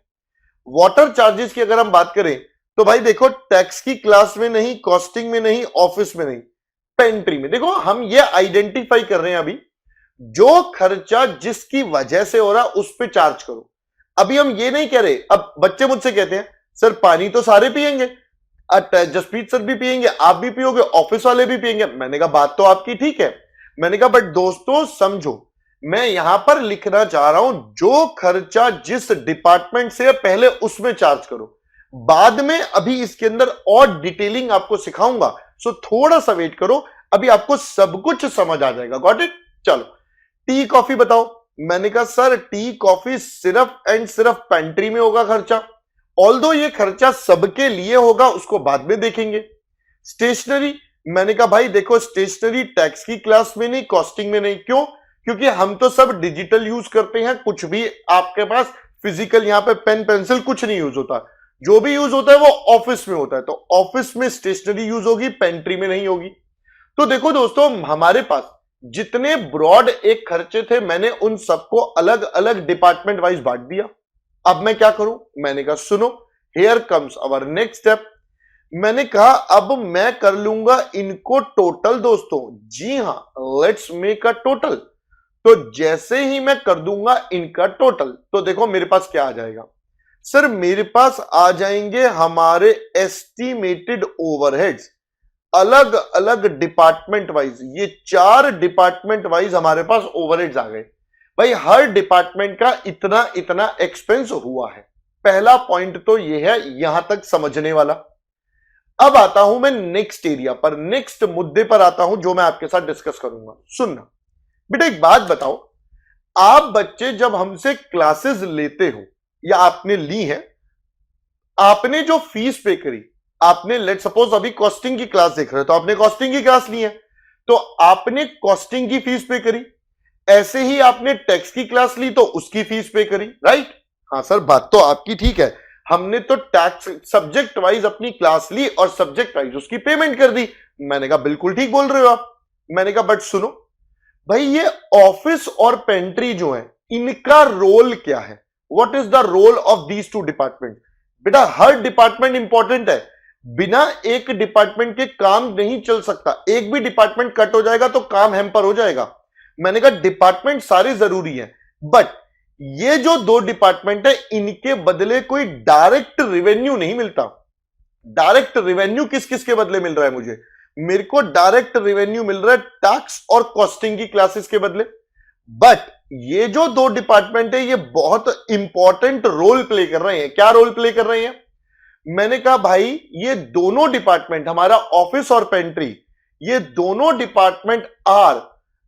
वाटर चार्जेस की अगर हम बात करें तो भाई देखो टैक्स की क्लास में नहीं, कॉस्टिंग में नहीं, ऑफिस में नहीं, पेंट्री में। देखो हम ये आइडेंटिफाई कर रहे हैं अभी जो खर्चा जिसकी वजह से हो रहा उस पर चार्ज करो। अभी हम ये नहीं कह रहे, अब बच्चे मुझसे कहते हैं सर पानी तो सारे पिएंगे, जसप्रीत सर भी पिएंगे, आप भी पियोगे, ऑफिस वाले भी पिएंगे। मैंने कहा बात तो आपकी ठीक है। मैंने कहा बट दोस्तों समझो, मैं यहां पर लिखना चाह रहा हूं जो खर्चा जिस डिपार्टमेंट से पहले उसमें चार्ज करो, बाद में अभी इसके अंदर और डिटेलिंग आपको सिखाऊंगा। सो थोड़ा सा वेट करो, अभी आपको सब कुछ समझ आ जाएगा। Got it? चलो टी कॉफी बताओ। मैंने कहा सर टी कॉफी सिर्फ एंड सिर्फ पेंट्री में होगा खर्चा, ऑल्दो ये खर्चा सबके लिए होगा, उसको बाद में देखेंगे। स्टेशनरी, मैंने कहा भाई देखो स्टेशनरी टैक्स की क्लास में नहीं, कॉस्टिंग में नहीं। क्यों? क्योंकि हम तो सब डिजिटल यूज करते हैं, कुछ भी आपके पास फिजिकल यहां पे पेन पेंसिल कुछ नहीं यूज होता, जो भी यूज होता है वो ऑफिस में होता है। तो ऑफिस में स्टेशनरी यूज होगी, पेंट्री में नहीं होगी। तो देखो दोस्तों हमारे पास जितने ब्रॉड एक खर्चे थे मैंने उन सबको अलग अलग डिपार्टमेंट वाइज बांट दिया। अब मैं क्या करूं? मैंने कहा सुनो, here comes our next step. मैंने कहा अब मैं कर लूंगा इनको टोटल। दोस्तों जी हां, लेट्स मेक अ टोटल। तो जैसे ही मैं कर दूंगा इनका टोटल, तो देखो मेरे पास क्या आ जाएगा सर, मेरे पास आ जाएंगे हमारे एस्टिमेटेड ओवरहेड्स अलग अलग डिपार्टमेंट वाइज। ये 4 डिपार्टमेंट वाइज हमारे पास ओवरहेड्स आ गए। भाई हर डिपार्टमेंट का इतना इतना एक्सपेंस हुआ है। पहला पॉइंट तो यह है, यहां तक समझने वाला। अब आता हूं मैं नेक्स्ट एरिया पर, नेक्स्ट मुद्दे पर आता हूं जो मैं आपके साथ डिस्कस करूंगा। सुनना बेटा, एक बात बताओ, आप बच्चे जब हमसे क्लासेस लेते हो या आपने ली है, आपने जो फीस पे करी, आपने लेट सपोज अभी कॉस्टिंग की क्लास देख रहे हो तो आपने कॉस्टिंग की क्लास ली है, तो आपने कॉस्टिंग की फीस पे करी। ऐसे ही आपने टैक्स की क्लास ली तो उसकी फीस पे करी, राइट? हाँ सर, बात तो आपकी ठीक है, हमने तो टैक्स सब्जेक्ट वाइज अपनी क्लास ली और सब्जेक्ट वाइज उसकी पेमेंट कर दी। मैंने कहा बिल्कुल ठीक बोल रहे हो आप। मैंने कहा बट सुनो भाई, ये ऑफिस और पेंट्री जो है, इनका रोल क्या है? What is the role of these two department? बेटा हर डिपार्टमेंट इंपॉर्टेंट है, बिना एक डिपार्टमेंट के काम नहीं चल सकता। एक भी डिपार्टमेंट कट हो जाएगा तो काम हैम्पर हो जाएगा। मैंने कहा डिपार्टमेंट सारे जरूरी है, बट ये जो दो डिपार्टमेंट है इनके बदले कोई डायरेक्ट रेवेन्यू नहीं मिलता। डायरेक्ट रेवेन्यू किस किस के बदले मिल रहा है मुझे? मेरे को डायरेक्ट रेवेन्यू मिल रहा है टैक्स और कॉस्टिंग की क्लासेस के बदले। बट ये जो दो डिपार्टमेंट है ये बहुत इंपॉर्टेंट रोल प्ले कर रहे हैं। क्या रोल प्ले कर रहे हैं? मैंने कहा भाई ये दोनों डिपार्टमेंट, हमारा ऑफिस और पेंट्री, ये दोनों department are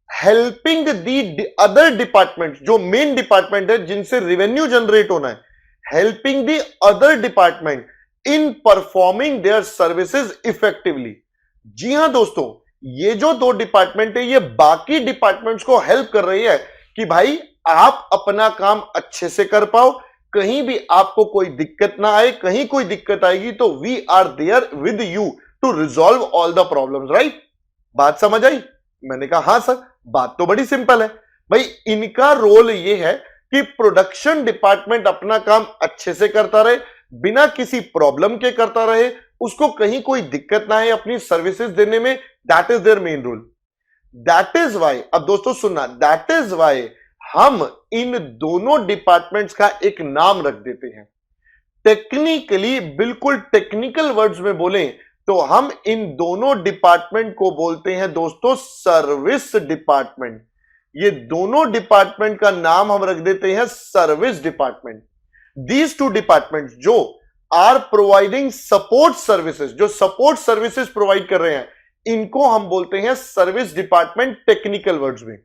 helping the other department, जो मेन डिपार्टमेंट है जिनसे रेवेन्यू जनरेट होना है, helping the other department in performing their services effectively. जी हां दोस्तों, ये जो दो डिपार्टमेंट है ये बाकी डिपार्टमेंट्स को हेल्प कर रही है कि भाई आप अपना काम अच्छे से कर पाओ, कहीं भी आपको कोई दिक्कत ना आए। कहीं कोई दिक्कत आएगी तो we are there with you to resolve all the problems, right? बात समझ आई? मैंने कहा हां सर, बात तो बड़ी सिंपल है भाई। इनका रोल ये है कि प्रोडक्शन डिपार्टमेंट अपना काम अच्छे से करता रहे, बिना किसी प्रॉब्लम के करता रहे, उसको कहीं कोई दिक्कत ना आए अपनी सर्विसेज देने में। That is their main role. That is why, अब दोस्तों सुनना, दैट इज वाई हम इन दोनों डिपार्टमेंट्स का एक नाम रख देते हैं। टेक्निकली, बिल्कुल टेक्निकल वर्ड्स में बोलें तो हम इन दोनों डिपार्टमेंट को बोलते हैं दोस्तों सर्विस डिपार्टमेंट। ये दोनों डिपार्टमेंट का नाम हम रख देते हैं service department. These two department जो आर प्रोवाइडिंग सपोर्ट सर्विसेज, जो सपोर्ट सर्विसेज प्रोवाइड कर रहे हैं, इनको हम बोलते हैं सर्विस डिपार्टमेंट टेक्निकल वर्ड्स में।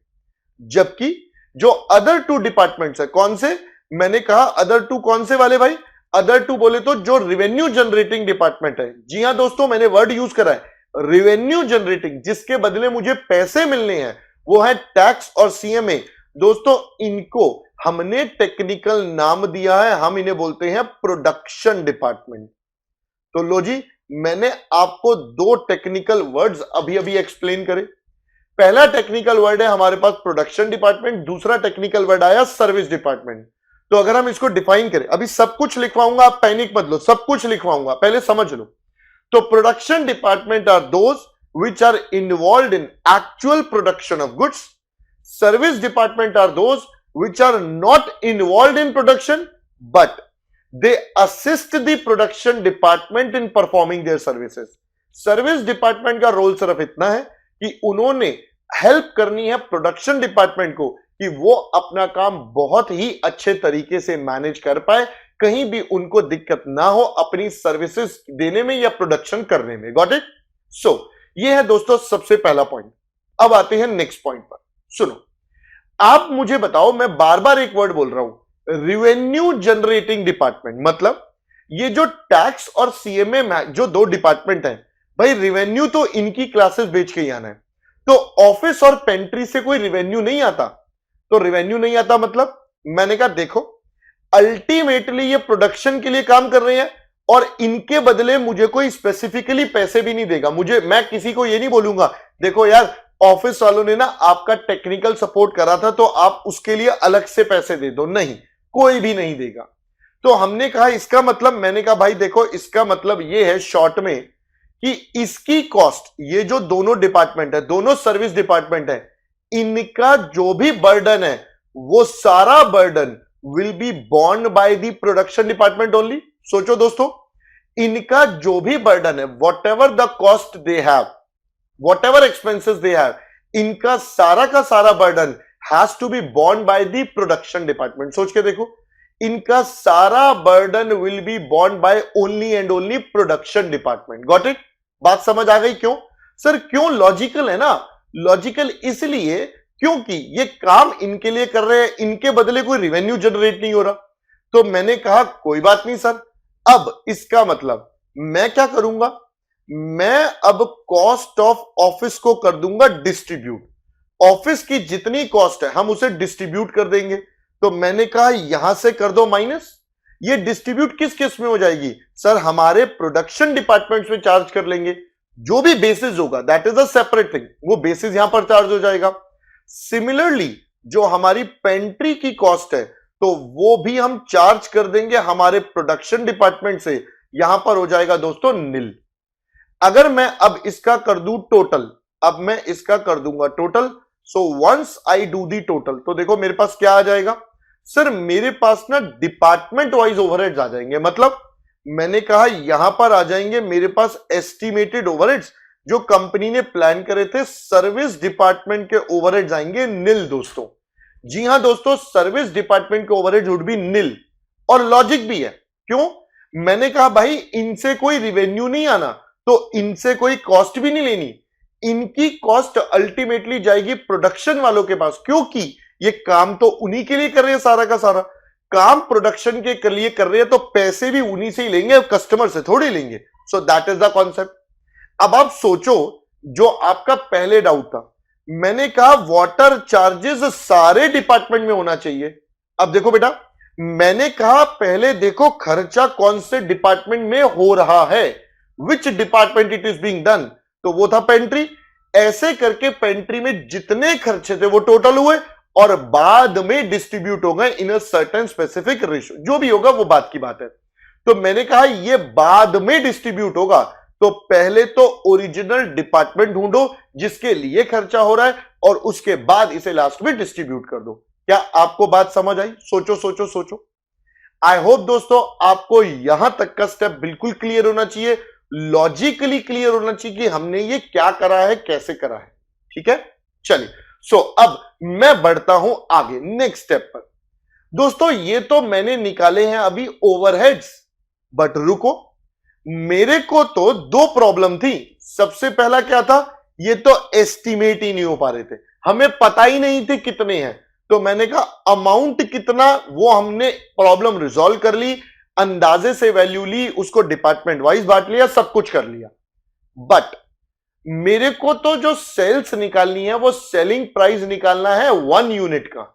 जबकि जो अदर टू डिपार्टमेंट्स है, कौन से? मैंने कहा अदर टू कौन से वाले भाई? अदर टू बोले तो जो रेवेन्यू जनरेटिंग डिपार्टमेंट है। जी हां दोस्तों, मैंने वर्ड यूज करा है रेवेन्यू जनरेटिंग, जिसके बदले मुझे पैसे मिलने हैं, वो है टैक्स और सीएमए। दोस्तों इनको हमने टेक्निकल नाम दिया है, हम इन्हें बोलते हैं प्रोडक्शन डिपार्टमेंट। तो लो जी, मैंने आपको दो टेक्निकल वर्ड्स अभी अभी एक्सप्लेन करे। पहला टेक्निकल वर्ड है हमारे पास प्रोडक्शन डिपार्टमेंट, दूसरा टेक्निकल वर्ड आया सर्विस डिपार्टमेंट। तो अगर हम इसको डिफाइन करें, अभी सब कुछ लिखवाऊंगा, आप पैनिक मत लो, सब कुछ लिखवाऊंगा, पहले समझ लो। तो production department are those which are involved in actual production of goods. Service department are those which are not involved in production but they assist the production department in performing their services. Service department का रोल सिर्फ इतना है कि उन्होंने हेल्प करनी है प्रोडक्शन डिपार्टमेंट को कि वो अपना काम बहुत ही अच्छे तरीके से मैनेज कर पाए, कहीं भी उनको दिक्कत ना हो अपनी सर्विसेज देने में या प्रोडक्शन करने में। Got it? सो ये है दोस्तों सबसे पहला पॉइंट। अब आते हैं नेक्स्ट पॉइंट पर। सुनो, आप मुझे बताओ, मैं बार बार एक वर्ड बोल रहा हूं, रेवेन्यू जनरेटिंग डिपार्टमेंट, मतलब ये जो टैक्स और सीएमए जो दो डिपार्टमेंट हैं भाई, रेवेन्यू तो इनकी क्लासेस बेच के ही आना है। तो ऑफिस और पेंट्री से कोई रेवेन्यू नहीं आता। तो रेवेन्यू नहीं आता मतलब, मैंने कहा देखो अल्टीमेटली ये प्रोडक्शन के लिए काम कर रहे हैं और इनके बदले मुझे कोई स्पेसिफिकली पैसे भी नहीं देगा। मैं किसी को ये नहीं बोलूंगा देखो यार ऑफिस वालों ने ना आपका टेक्निकल सपोर्ट करा था तो आप उसके लिए अलग से पैसे दे दो, नहीं, कोई भी नहीं देगा। तो हमने कहा इसका मतलब, मैंने कहा भाई देखो इसका मतलब ये है शॉर्ट में कि इसकी कॉस्ट, ये जो दोनों डिपार्टमेंट है, दोनों सर्विस डिपार्टमेंट है, इनका जो भी बर्डन है वो सारा burden will be borne by the production department only. सोचो दोस्तों, इनका जो भी बर्डन है, whatever the cost they have, whatever expenses they have, इनका सारा का सारा burden has to be borne by the production department. सोच के देखो, इनका सारा burden will be borne by only and only production department. Got it? बात समझ आ गई? क्यों सर? क्यों लॉजिकल है ना? लॉजिकल इसलिए क्योंकि ये काम इनके लिए कर रहे हैं, इनके बदले कोई रेवेन्यू जनरेट नहीं हो रहा। तो मैंने कहा कोई बात नहीं सर, अब इसका मतलब मैं क्या करूंगा, मैं अब कॉस्ट ऑफ ऑफिस को कर दूंगा डिस्ट्रीब्यूट। ऑफिस की जितनी कॉस्ट है हम उसे डिस्ट्रीब्यूट कर देंगे। तो मैंने कहा यहां से कर दो माइनस। ये डिस्ट्रीब्यूट किस केस में हो जाएगी सर? हमारे प्रोडक्शन डिपार्टमेंट्स में चार्ज कर लेंगे। जो भी बेसिस होगा that is a separate thing, वो बेसिस यहां पर चार्ज हो जाएगा। सिमिलरली जो हमारी पेंट्री की कॉस्ट है तो वो भी हम चार्ज कर देंगे हमारे प्रोडक्शन डिपार्टमेंट से। यहां पर हो जाएगा दोस्तों नील। अगर मैं अब इसका कर दूं टोटल, अब मैं इसका कर दूंगा total, so once I do the total, तो देखो मेरे पास क्या आ जाएगा सर? मेरे पास ना डिपार्टमेंट वाइज ओवरहेड्स आ जाएंगे। मतलब मैंने कहा यहां पर आ जाएंगे मेरे पास एस्टिमेटेड ओवरहेड्स जो कंपनी ने प्लान करे थे। सर्विस डिपार्टमेंट के ओवरहेड्स आएंगे नील दोस्तों। जी हां दोस्तों, सर्विस डिपार्टमेंट के ओवरहेड्स वुड बी नील। और लॉजिक भी है, क्यों? मैंने कहा भाई इनसे कोई रिवेन्यू नहीं आना तो इनसे कोई कॉस्ट भी नहीं लेनी। इनकी कॉस्ट अल्टीमेटली जाएगी प्रोडक्शन वालों के पास, क्योंकि ये काम तो उन्हीं के लिए कर रहे हैं। सारा का सारा काम प्रोडक्शन के लिए कर रहे हैं तो पैसे भी उन्हीं से ही लेंगे, कस्टमर से थोड़ी लेंगे। सो दैट इज द कॉन्सेप्ट। अब आप सोचो, जो आपका पहले डाउट था, मैंने कहा वाटर चार्जेस सारे डिपार्टमेंट में होना चाहिए। अब देखो बेटा, मैंने कहा पहले देखो खर्चा कौन से डिपार्टमेंट में हो रहा है, which department it is being done, तो वो था पेंट्री। ऐसे करके पेंट्री में जितने खर्चे थे वो टोटल हुए और बाद में डिस्ट्रीब्यूट हो गए इन अ सर्टेन स्पेसिफिक रेशियो। जो भी होगा वो बात की बात है। तो मैंने कहा ये बाद में डिस्ट्रीब्यूट होगा, तो पहले तो ओरिजिनल डिपार्टमेंट ढूंढो जिसके लिए खर्चा हो रहा है और उसके बाद इसे लास्ट में डिस्ट्रीब्यूट कर दो। क्या आपको बात समझ आई? सोचो सोचो सोचो। आई होप दोस्तों आपको यहां तक का स्टेप बिल्कुल क्लियर होना चाहिए, लॉजिकली क्लियर होना चाहिए कि हमने ये क्या करा है, कैसे करा है। ठीक है, चलिए। सो अब मैं बढ़ता हूं आगे नेक्स्ट स्टेप पर। दोस्तों ये तो मैंने निकाले हैं अभी ओवरहेड्स, बट रुको, मेरे को तो दो प्रॉब्लम थी। सबसे पहला क्या था, ये तो एस्टिमेट ही नहीं हो पा रहे थे, हमें पता ही नहीं थे कितने हैं। तो मैंने कहा अमाउंट कितना, वो हमने प्रॉब्लम रिजॉल्व कर ली, अंदाजे से वैल्यू ली, उसको डिपार्टमेंट वाइज बांट लिया, सब कुछ कर लिया। बट मेरे को तो जो सेल्स निकालनी है वो सेलिंग प्राइस निकालना है 1 यूनिट का।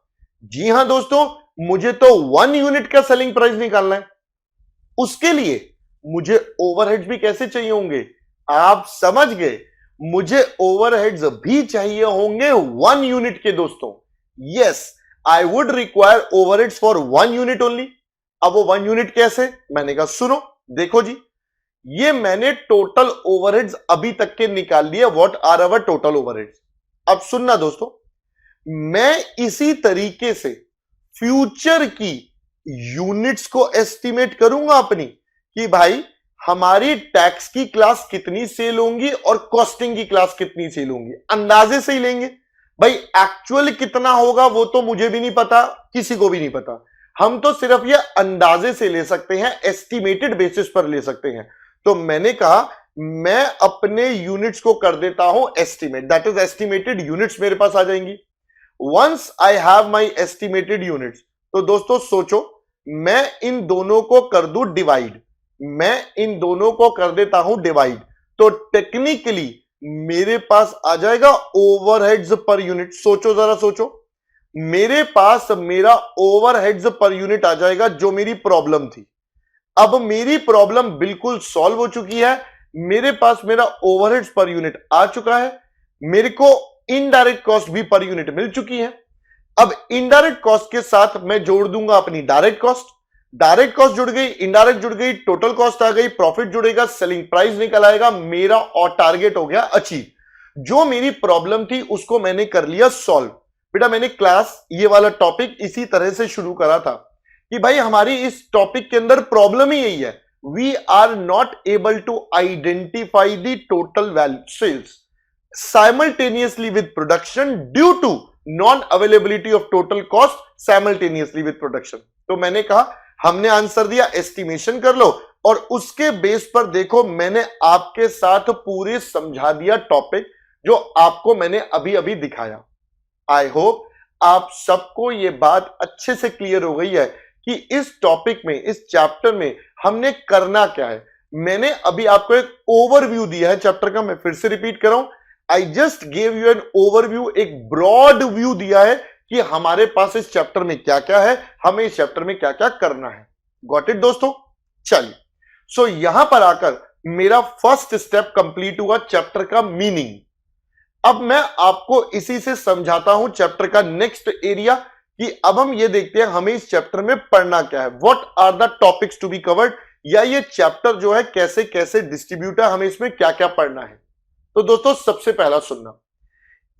जी हां दोस्तों, मुझे तो 1 यूनिट का सेलिंग प्राइस निकालना है। उसके लिए मुझे ओवरहेड्स भी कैसे चाहिए होंगे, आप समझ गए, मुझे ओवरहेड्स भी चाहिए होंगे 1 यूनिट के दोस्तों। Yes, I would require overheads for 1 unit only. अब वो 1 यूनिट कैसे? मैंने कहा सुनो, देखो जी, ये मैंने टोटल ओवरहेड्स अभी तक के निकाल लिए। What are our total overheads? अब सुनना दोस्तों, मैं इसी तरीके से फ्यूचर की यूनिट्स को एस्टिमेट करूंगा अपनी, कि भाई हमारी टैक्स की क्लास कितनी सेल होंगी और कॉस्टिंग की क्लास कितनी सेल होंगी, अंदाजे से ही लेंगे। भाई एक्चुअल कितना होगा वो तो मुझे भी नहीं पता, किसी को भी नहीं पता। हम तो सिर्फ ये अंदाजे से ले सकते हैं, एस्टिमेटेड बेसिस पर ले सकते हैं। तो मैंने कहा मैं अपने यूनिट्स को कर देता हूं estimate, that is estimated units मेरे पास आ जाएंगी। Once I have my estimated units, तो दोस्तों सोचो, मैं इन दोनों को कर दूं डिवाइड, मैं इन दोनों को कर देता हूं डिवाइड, तो टेक्निकली मेरे पास आ जाएगा ओवरहेड्स पर यूनिट। सोचो जरा सोचो, मेरे पास मेरा ओवरहेड्स पर यूनिट आ जाएगा जो मेरी प्रॉब्लम थी। अब मेरी प्रॉब्लम बिल्कुल सॉल्व हो चुकी है, मेरे पास मेरा ओवरहेड्स पर यूनिट आ चुका है, मेरे को इनडायरेक्ट कॉस्ट भी पर यूनिट मिल चुकी है। अब इनडायरेक्ट कॉस्ट के साथ मैं जोड़ दूंगा अपनी डायरेक्ट कॉस्ट, डायरेक्ट कॉस्ट जुड़ गई, इनडायरेक्ट जुड़ गई, टोटल कॉस्ट आ गई, प्रॉफिट जुड़ेगा, सेलिंग प्राइस निकल आएगा, मेरा और टारगेट हो गया अचीव। जो मेरी प्रॉब्लम थी उसको मैंने कर लिया सॉल्व। बेटा मैंने क्लास ये वाला टॉपिक इसी तरह से शुरू करा था कि भाई हमारी इस टॉपिक के अंदर प्रॉब्लम ही यही है, we are not able to identify the total value sales simultaneously with production due to non availability of total cost simultaneously with production. तो मैंने कहा हमने आंसर दिया एस्टिमेशन कर लो, और उसके बेस पर देखो मैंने आपके साथ पूरी समझा दिया टॉपिक जो आपको मैंने अभी अभी दिखाया। आई होप आप सबको यह बात अच्छे से क्लियर हो गई है कि इस टॉपिक में, इस चैप्टर में हमने करना क्या है। मैंने अभी आपको एक ओवरव्यू दिया है चैप्टर का, मैं फिर से रिपीट कर रहा हूं, I just gave you an overview, एक ब्रॉड व्यू दिया है कि हमारे पास इस चैप्टर में क्या क्या है, हमें इस चैप्टर में क्या क्या करना है। गॉट इट दोस्तों? चलिए, सो यहां पर आकर मेरा फर्स्ट स्टेप कंप्लीट हुआ चैप्टर का मीनिंग। अब मैं आपको इसी से समझाता हूं चैप्टर का नेक्स्ट एरिया, कि अब हम ये देखते हैं हमें इस चैप्टर में पढ़ना क्या है, what are the topics to be covered, या ये चैप्टर जो है कैसे कैसे डिस्ट्रीब्यूट है, हमें इसमें क्या क्या पढ़ना है। तो दोस्तों सबसे पहला सुनना,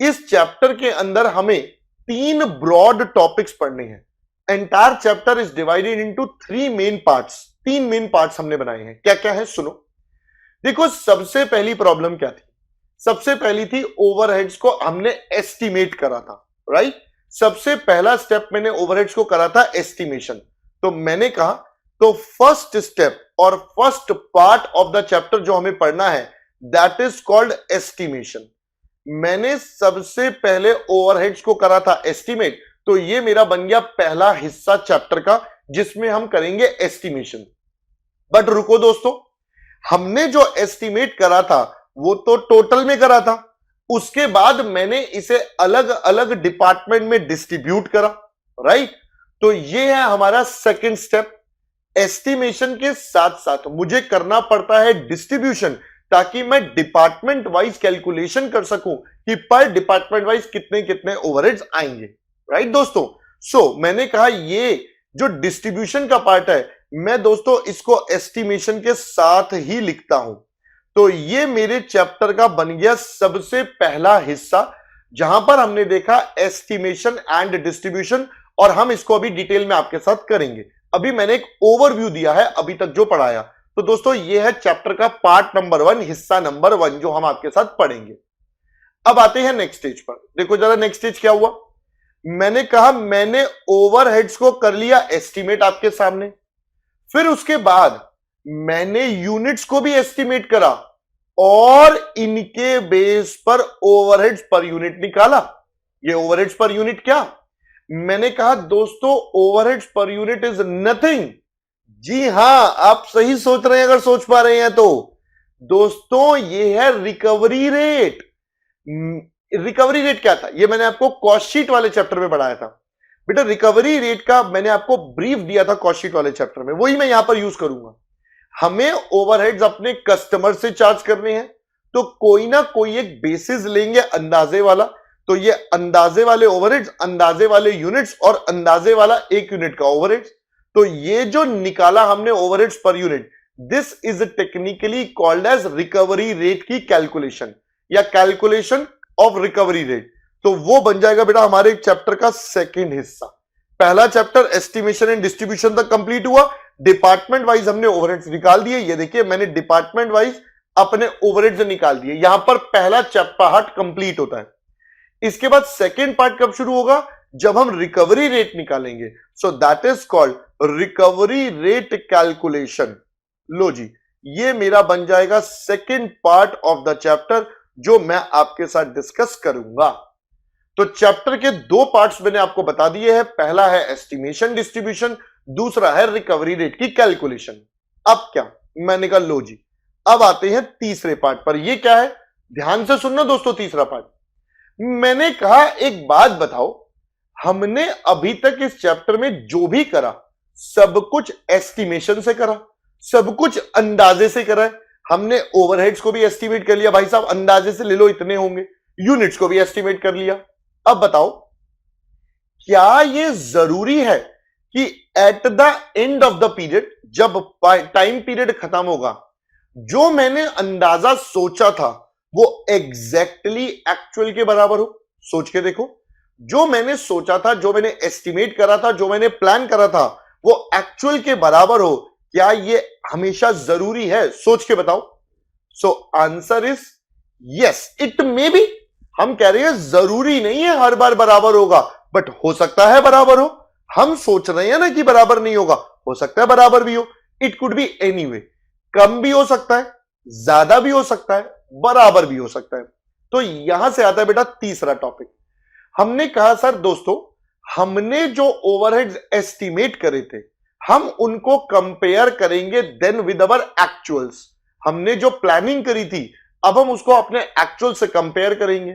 इस चैप्टर के अंदर हमें 3 ब्रॉड टॉपिक्स पढ़ने हैं। Entire chapter is divided into 3 main parts, 3 main parts हमने बनाए हैं। क्या क्या है सुनो। देखो सबसे पहली प्रॉब्लम क्या थी, सबसे पहली थी ओवरहेड्स को हमने एस्टिमेट करा था, राइट। सबसे पहला स्टेप मैंने ओवरहेड्स को करा था एस्टिमेशन। तो मैंने कहा तो फर्स्ट स्टेप और first part of the chapter जो हमें पढ़ना है दैट इज कॉल्ड एस्टिमेशन। मैंने सबसे पहले ओवरहेड्स को करा था एस्टिमेट, तो ये मेरा बन गया पहला हिस्सा चैप्टर का जिसमें हम करेंगे एस्टिमेशन। बट रुको दोस्तों, हमने जो एस्टिमेट करा था वो तो टोटल में करा था, उसके बाद मैंने इसे अलग अलग डिपार्टमेंट में डिस्ट्रीब्यूट करा, राइट। तो ये है हमारा सेकंड स्टेप। एस्टिमेशन के साथ साथ मुझे करना पड़ता है डिस्ट्रीब्यूशन, ताकि मैं डिपार्टमेंट वाइज कैलकुलेशन कर सकूं कि पर डिपार्टमेंट वाइज कितने कितने ओवरहेड्स आएंगे, राइट दोस्तों। सो मैंने कहा ये जो डिस्ट्रीब्यूशन का पार्ट है मैं दोस्तों इसको एस्टिमेशन के साथ ही लिखता हूं। तो ये मेरे चैप्टर का बन गया सबसे पहला हिस्सा, जहां पर हमने देखा एस्टिमेशन एंड डिस्ट्रीब्यूशन, और हम इसको अभी डिटेल में आपके साथ करेंगे। अभी मैंने एक ओवरव्यू दिया है अभी तक जो पढ़ाया। तो दोस्तों ये है चैप्टर का पार्ट नंबर 1, हिस्सा नंबर 1 जो हम आपके साथ पढ़ेंगे। अब आते हैं नेक्स्ट स्टेज पर। देखो जरा नेक्स्ट स्टेज क्या हुआ। मैंने कहा मैंने ओवरहेड्स को कर लिया एस्टिमेट आपके सामने, फिर उसके बाद मैंने यूनिट्स को भी एस्टिमेट करा और इनके बेस पर ओवरहेड्स पर यूनिट निकाला। ये ओवरहेड्स पर यूनिट क्या, मैंने कहा दोस्तों overheads per unit is nothing. जी हां, आप सही सोच रहे हैं, अगर सोच पा रहे हैं तो दोस्तों ये है रिकवरी रेट। रिकवरी रेट क्या था ये मैंने आपको कॉस्ट शीट वाले चैप्टर में पढ़ाया था। बेटा रिकवरी रेट का मैंने आपको ब्रीफ दिया था कॉस्ट शीट वाले चैप्टर में, वही मैं यहां पर यूज करूंगा। हमें ओवरहेड्स अपने कस्टमर से चार्ज करने हैं, तो कोई ना कोई एक बेसिस लेंगे अंदाजे वाला। तो ये अंदाजे वाले ओवरहेड्स, अंदाजे वाले यूनिट्स और अंदाजे वाला एक यूनिट का ओवरहेड्स। तो ये जो निकाला हमने overheads per unit, this is technically called as recovery rate की कैलकुलेशन या कैलकुलेशन ऑफ रिकवरी रेट। तो वो बन जाएगा बेटा हमारे चैप्टर का सेकंड हिस्सा। पहला चैप्टर एस्टिमेशन एंड डिस्ट्रीब्यूशन तक कंप्लीट हुआ, डिपार्टमेंट वाइज हमने ओवरहेड्स निकाल दिए। ये देखिए मैंने डिपार्टमेंट वाइज अपने ओवरहेड्स निकाल दिए। यहां पर पहला पार्ट कंप्लीट होता है। इसके बाद सेकंड पार्ट कब शुरू होगा, जब हम रिकवरी रेट निकालेंगे। So that is called recovery rate calculation. लो जी, ये मेरा बन जाएगा second part of the chapter जो मैं आपके साथ डिस्कस करूंगा। तो चैप्टर के 2 पार्ट्स मैंने आपको बता दिए हैं, पहला है एस्टिमेशन डिस्ट्रीब्यूशन, दूसरा है रिकवरी रेट की कैलकुलेशन। अब क्या, मैंने कहा लो जी अब आते हैं तीसरे पार्ट पर। ये क्या है, ध्यान से सुनना दोस्तों। तीसरा पार्ट मैंने कहा एक बात बताओ, हमने अभी तक इस चैप्टर में जो भी करा सब कुछ एस्टिमेशन से करा, सब कुछ अंदाजे से करा है। हमने ओवरहेड्स को भी एस्टिमेट कर लिया, भाई साहब अंदाजे से ले लो इतने होंगे, यूनिट्स को भी एस्टिमेट कर लिया। अब बताओ क्या यह जरूरी है कि at the end of the period, जब टाइम पीरियड खत्म होगा, जो मैंने अंदाजा सोचा था वो एग्जैक्टली एक्चुअल के बराबर हो? सोच के देखो, जो मैंने सोचा था, जो मैंने एस्टिमेट करा था, जो मैंने प्लान करा था वो एक्चुअल के बराबर हो, क्या ये हमेशा जरूरी है? सोच के बताओ। सो answer is yes, it may be. हम कह रहे हैं जरूरी नहीं है हर बार बराबर होगा, बट हो सकता है बराबर हो। हम सोच रहे हैं ना कि बराबर नहीं होगा, हो सकता है बराबर भी हो, इट कुड बी एनीवे, कम भी हो सकता है, ज्यादा भी हो सकता है, बराबर भी हो सकता है। तो यहां से आता है बेटा तीसरा टॉपिक। हमने कहा सर दोस्तों, हमने जो ओवरहेड्स एस्टिमेट करे थे, हम उनको कंपेयर करेंगे देन विद अवर एक्चुअल्स। हमने जो प्लानिंग करी थी, अब हम उसको अपने एक्चुअल से कंपेयर करेंगे।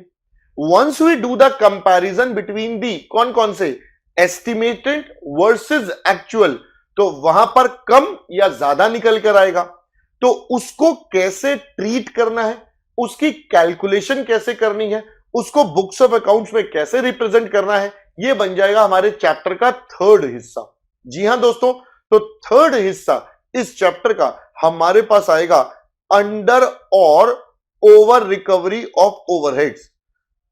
Once we do the comparison between the कौन कौन से एस्टिमेटेड वर्सेस एक्चुअल, तो वहां पर कम या ज्यादा निकल कर आएगा। तो उसको कैसे ट्रीट करना है, उसकी कैलकुलेशन कैसे करनी है, उसको बुक्स ऑफ अकाउंट्स में कैसे रिप्रेजेंट करना है, यह बन जाएगा हमारे चैप्टर का थर्ड हिस्सा। जी हां दोस्तों, तो थर्ड हिस्सा इस चैप्टर का हमारे पास आएगा अंडर और over recovery of overheads.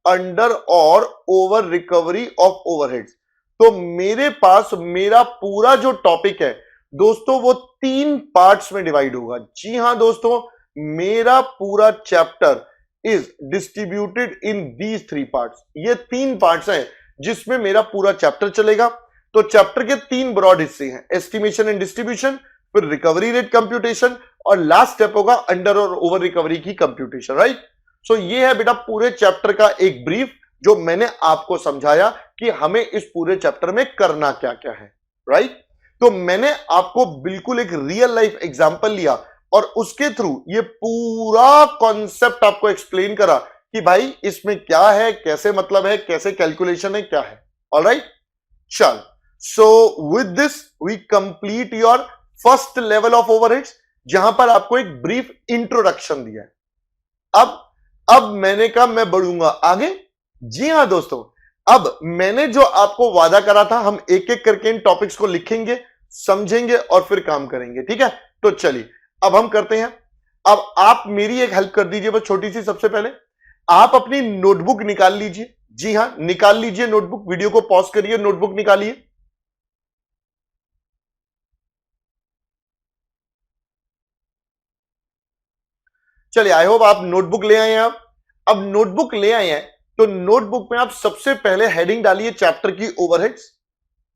Under और ओवर रिकवरी ऑफ ओवरहेड्स। तो मेरे पास मेरा पूरा जो टॉपिक है दोस्तों, वो 3 पार्ट्स में डिवाइड होगा। जी हां दोस्तों, मेरा पूरा chapter is distributed in these 3 parts. ये 3 पार्ट्स हैं जिसमें मेरा पूरा चैप्टर चलेगा। तो चैप्टर के 3 ब्रॉड हिस्से हैं, एस्टिमेशन एंड डिस्ट्रीब्यूशन, फिर रिकवरी रेट कंप्यूटेशन, और लास्ट स्टेप होगा अंडर और ओवर रिकवरी की कंप्यूटेशन, राइट। सो ये है बेटा पूरे चैप्टर का एक ब्रीफ, जो मैंने आपको समझाया कि हमें इस पूरे चैप्टर में करना क्या क्या है, राइट। तो मैंने आपको बिल्कुल एक रियल लाइफ एग्जांपल लिया और उसके थ्रू ये पूरा कॉन्सेप्ट आपको एक्सप्लेन करा कि भाई इसमें क्या है, कैसे मतलब है, कैसे कैलकुलेशन है, क्या है। ऑलराइट, चल। So with this we complete your first level of overheads, जहां पर आपको एक ब्रीफ इंट्रोडक्शन दिया है। अब मैंने कहा मैं बढ़ूंगा आगे। जी हां दोस्तों, अब मैंने जो आपको वादा करा था, हम एक एक करके इन टॉपिक्स को लिखेंगे, समझेंगे और फिर काम करेंगे, ठीक है। तो चलिए अब हम करते हैं। अब आप मेरी एक हेल्प कर दीजिए बस छोटी सी। सबसे पहले आप अपनी नोटबुक निकाल लीजिए। जी हां, निकाल लीजिए नोटबुक, वीडियो को पॉज करिए, नोटबुक निकालिए। चलिए, आई होप आप नोटबुक ले आए हैं। आप अब नोटबुक ले आए हैं तो नोटबुक में आप सबसे पहले हेडिंग डालिए चैप्टर की ओवरहेड्स।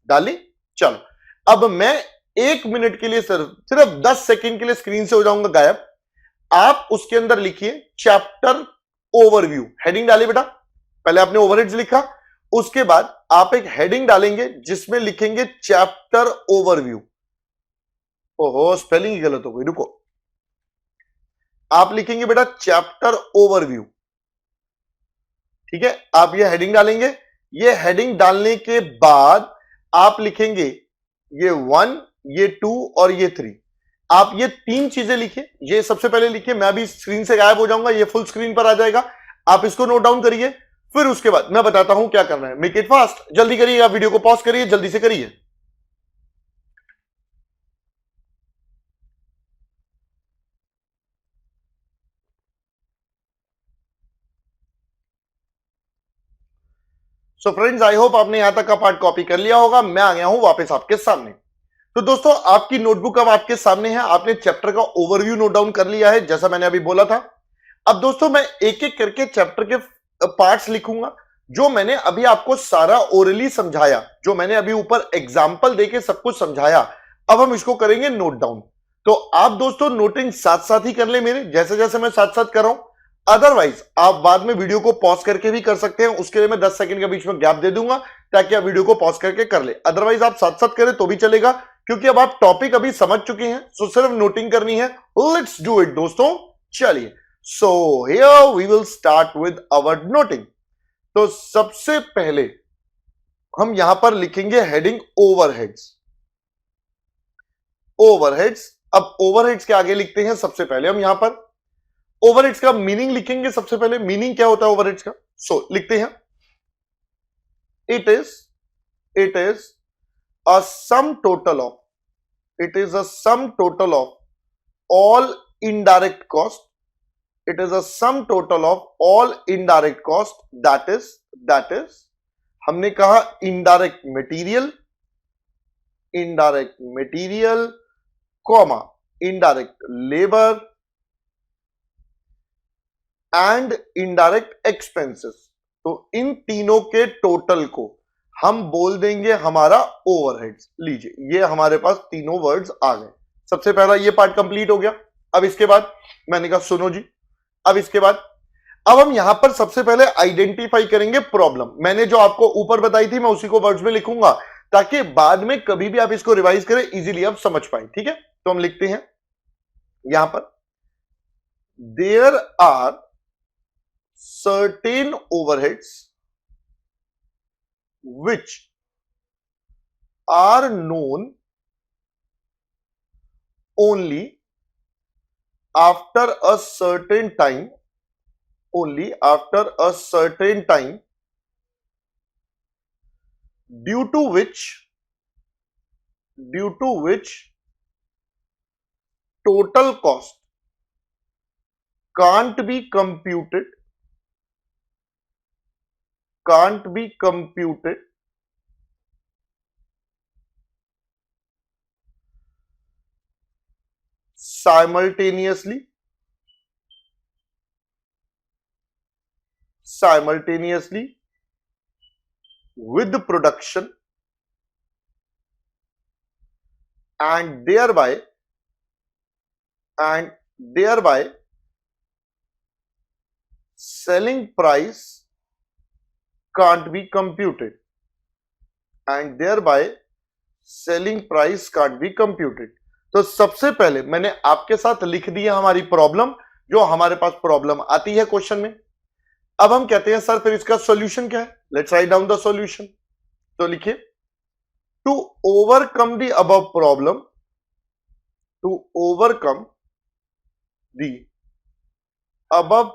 डाली, चलो। अब मैं 1 मिनट के लिए सिर्फ 10 सेकंड के लिए स्क्रीन से हो जाऊंगा गायब। आप उसके अंदर लिखिए चैप्टर ओवरव्यू, हेडिंग डालिए बेटा। पहले आपने ओवरहेड्स लिखा, उसके बाद आप एक हेडिंग डालेंगे जिसमें लिखेंगे चैप्टर ओवरव्यू। ओहो, स्पेलिंग ही गलत हो गई, रुको। आप लिखेंगे बेटा चैप्टर ओवरव्यू, ठीक है। आप ये हेडिंग डालेंगे। ये हेडिंग डालने के बाद आप लिखेंगे ये 1, ये 2 और ये 3। आप ये 3 चीजें लिखिए। ये सबसे पहले लिखिए, मैं अभी स्क्रीन से गायब हो जाऊंगा, ये फुल स्क्रीन पर आ जाएगा। आप इसको नोट डाउन करिए, फिर उसके बाद मैं बताता हूं क्या करना है। मेक इट फास्ट, जल्दी करिएगा, वीडियो को पॉज करिए, जल्दी से करिए। सो फ्रेंड्स, आई होप आपने यहां तक का पार्ट कॉपी कर लिया होगा। मैं आ गया हूं वापस आपके सामने। तो दोस्तों, आपकी नोटबुक अब आपके सामने है। आपने चैप्टर का ओवरव्यू नोट डाउन कर लिया है, जैसा मैंने अभी बोला था। अब दोस्तों, मैं एक एक करके चैप्टर के पार्ट्स लिखूंगा, जो मैंने अभी आपको सारा ओरली समझाया, जो मैंने अभी ऊपर एग्जाम्पल देके सब कुछ समझाया। अब हम इसको करेंगे नोट डाउन। तो आप दोस्तों नोटिंग साथ साथ ही कर ले मेरे, जैसे जैसे मैं साथ साथ कर रहा हूं। अदरवाइज आप बाद में वीडियो को पॉज करके भी कर सकते हैं, उसके लिए मैं 10 सेकंड के बीच में गैप दे दूंगा, ताकि आप वीडियो को पॉज करके कर ले। अदरवाइज आप साथ साथ करें तो भी चलेगा, क्योंकि अब आप टॉपिक अभी समझ चुके हैं। सो सिर्फ नोटिंग करनी है। लेट्स डू इट दोस्तों, चलिए। So here we will start with our noting. तो सबसे पहले हम यहां पर लिखेंगे हेडिंग ओवरहेड्स। ओवरहेड्स। अब ओवरहेड्स के आगे लिखते हैं सबसे पहले हम यहां पर ओवरहेड्स का मीनिंग लिखेंगे। सबसे पहले मीनिंग क्या होता है ओवरहेड्स का, सो लिखते हैं it is a some total of, it is a some total of all indirect cost, it is a sum total of all indirect cost, that is हमने कहा indirect material comma indirect labor and indirect expenses। तो इन तीनों के टोटल को हम बोल देंगे हमारा ओवरहेड्स। लीजिए ये हमारे पास तीनों वर्ड्स आ गए। सबसे पहला ये पार्ट कंप्लीट हो गया। अब इसके बाद मैंने कहा सुनो जी, अब इसके बाद अब हम यहां पर सबसे पहले आइडेंटिफाई करेंगे प्रॉब्लम। मैंने जो आपको ऊपर बताई थी मैं उसी को वर्ड्स में लिखूंगा ताकि बाद में कभी भी आप इसको रिवाइज करें इजीली आप समझ पाए। ठीक है, तो हम लिखते हैं यहां पर there are certain overheads which are known only after a certain time, only after a certain time, due to which total cost can't be computed simultaneously with the production and thereby selling price can't be computed तो सबसे पहले मैंने आपके साथ लिख दिया हमारी प्रॉब्लम, जो हमारे पास प्रॉब्लम आती है क्वेश्चन में। अब हम कहते हैं सर फिर इसका सॉल्यूशन क्या है? Let's write down the solution. तो लिखिए to overcome the above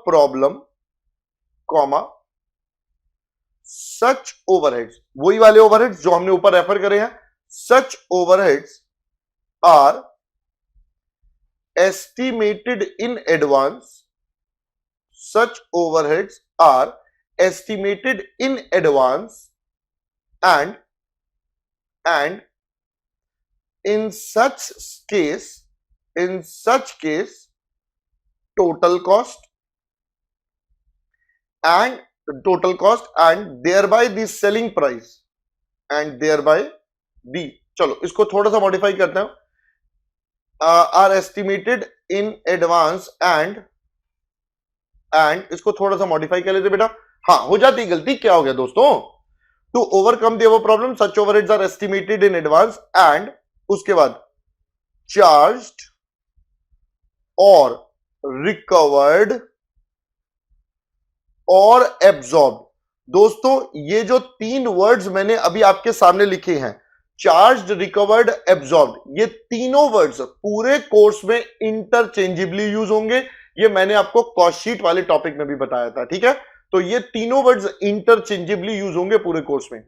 problem, comma such overheads, वही वाले ओवरहेड्स जो हमने ऊपर रेफर करे हैं, such overheads are estimated in advance, such overheads are estimated in advance and in such case total cost and thereby the selling price चलो इसको थोड़ा सा मॉडिफाई करते हैं, are estimated in advance and इसको थोड़ा सा मॉडिफाई कर लेते बेटा। हाँ हो जाती गलती, क्या हो गया दोस्तों? To overcome the above problem such overheads are estimated in advance and उसके बाद चार्ज्ड और रिकवर्ड और एब्जॉर्ब। दोस्तों ये जो तीन वर्ड्स मैंने अभी आपके सामने लिखे हैं, चार्ज्ड, रिकवर्ड, एब्जॉर्ब, ये तीनों वर्ड्स पूरे कोर्स में इंटरचेंजेबली यूज होंगे। ये मैंने आपको कॉस्ट शीट वाले टॉपिक में भी बताया था। ठीक है, तो ये तीनों वर्ड्स इंटरचेंजेबली यूज होंगे पूरे कोर्स में।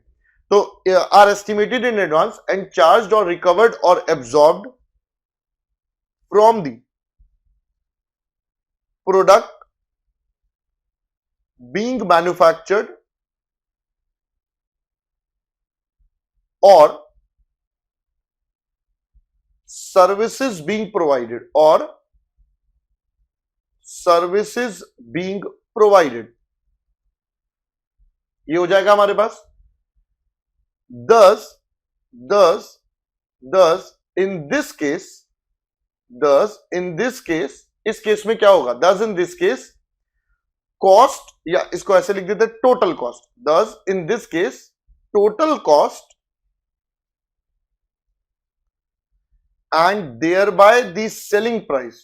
तो are estimated in advance and charged और रिकवर्ड और absorbed from the product being manufactured और services being provided ये हो जाएगा हमारे पास। thus in this case इस केस में क्या होगा? thus in this case cost, या इसको ऐसे लिख देते total cost. thus in this case total cost and thereby the selling price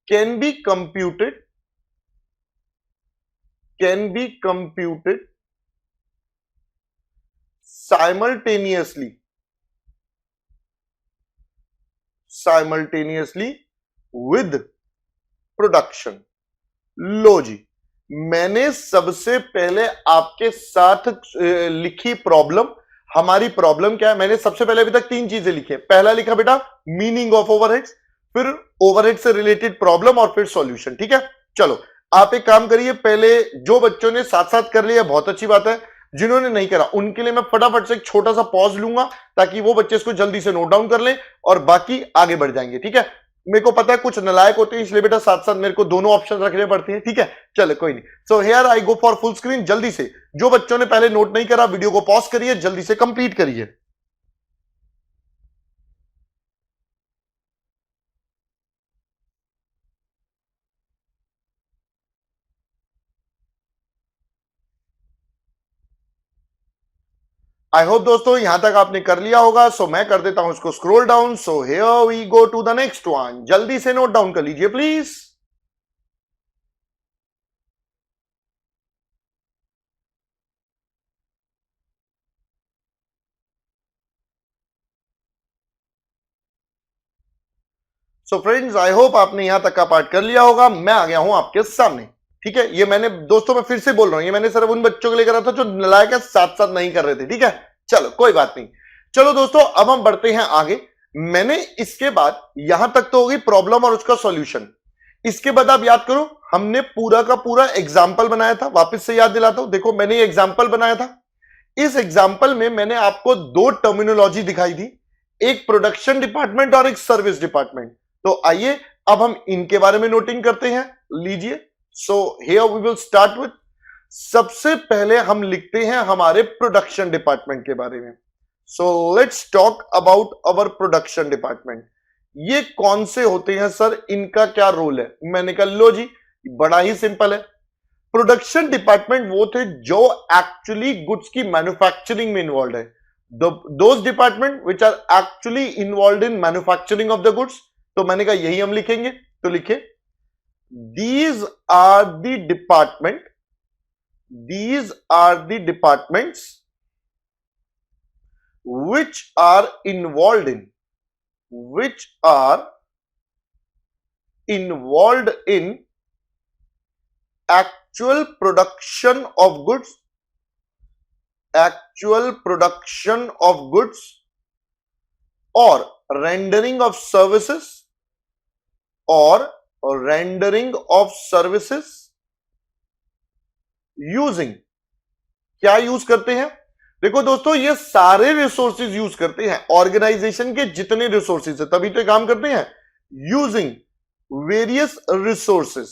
can be computed simultaneously with production। लो जी, मैंने सबसे पहले आपके साथ लिखी प्रॉब्लम। हमारी प्रॉब्लम क्या है? मैंने सबसे पहले अभी तक तीन चीजें लिखी है। पहला लिखा बेटा मीनिंग ऑफ ओवरहेड्स, फिर ओवरहेड से रिलेटेड प्रॉब्लम और फिर सॉल्यूशन। ठीक है, चलो आप एक काम करिए, पहले जो बच्चों ने साथ साथ कर लिया बहुत अच्छी बात है, जिन्होंने नहीं करा उनके लिए मैं फटाफट से एक छोटा सा पॉज लूंगा ताकि वो बच्चे इसको जल्दी से नोट डाउन कर लें और बाकी आगे बढ़ जाएंगे। ठीक है, मेरे को पता है कुछ नालायक होते हैं, इसलिए बेटा साथ साथ मेरे को दोनों ऑप्शन रखने पड़ते हैं, ठीक है। चलो कोई नहीं। So here I go for full screen. जल्दी से जो बच्चों ने पहले नोट नहीं करा, वीडियो को पॉज करिए, जल्दी से कंप्लीट करिए। आई होप दोस्तों यहां तक आपने कर लिया होगा। सो मैं कर देता हूं इसको scroll down. So here we go to the next one. जल्दी से नोट डाउन कर लीजिए please. So friends I hope आपने यहां तक का पार्ट कर लिया होगा। मैं आ गया हूं आपके सामने, ठीक है। ये मैंने दोस्तों मैं फिर से बोल रहा हूं, ये मैंने सिर्फ उन बच्चों के लिए करा था जो नालायक है, साथ साथ नहीं कर रहे थे, ठीक है। चलो कोई बात नहीं। चलो दोस्तों अब हम बढ़ते हैं आगे। मैंने इसके बाद यहां तक तो होगी प्रॉब्लम और उसका सॉल्यूशन। इसके बाद आप याद करो हमने पूरा का पूरा एग्जाम्पल बनाया था। वापस से याद दिलाता हूं, देखो मैंने ये एग्जाम्पल बनाया था। इस एग्जाम्पल में मैंने आपको दो टर्मिनोलॉजी दिखाई थी, एक प्रोडक्शन डिपार्टमेंट और एक सर्विस डिपार्टमेंट। तो आइए अब हम इनके बारे में नोटिंग करते हैं, लीजिए। So here we will start with, सबसे पहले हम लिखते हैं हमारे प्रोडक्शन डिपार्टमेंट के बारे में। So let's talk about our production department. ये कौन से होते हैं सर, इनका क्या रोल है? मैंने कहा लो जी बड़ा ही सिंपल है। प्रोडक्शन डिपार्टमेंट वो थे जो एक्चुअली गुड्स की मैन्युफैक्चरिंग में इन्वॉल्व है। Those department which are actually involve in manufacturing of the goods. तो मैंने कहा यही हम लिखेंगे, तो लिखे these are the department, these are the departments which are involved in actual production of goods, or rendering of services, using. क्या यूज करते हैं? देखो दोस्तों ये सारे रिसोर्सेज यूज करते हैं, ऑर्गेनाइजेशन के जितने रिसोर्सेज है तभी तो काम करते हैं। यूजिंग वेरियस रिसोर्सेज,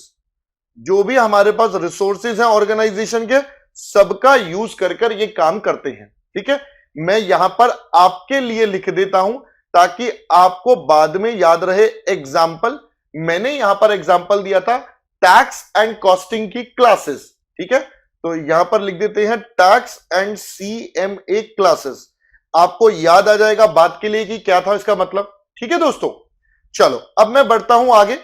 जो भी हमारे पास रिसोर्सेज हैं ऑर्गेनाइजेशन के, सबका यूज कर ये काम करते हैं, ठीक है। मैं यहां पर आपके लिए लिख देता हूं ताकि आपको बाद में याद रहे। एग्जाम्पल मैंने यहां पर एग्जाम्पल दिया था टैक्स एंड कॉस्टिंग की क्लासेस, ठीक है। तो यहां पर लिख देते हैं टैक्स एंड CMA क्लासेस। आपको याद आ जाएगा बात के लिए कि क्या था इसका मतलब, ठीक है दोस्तों। चलो अब मैं बढ़ता हूं आगे।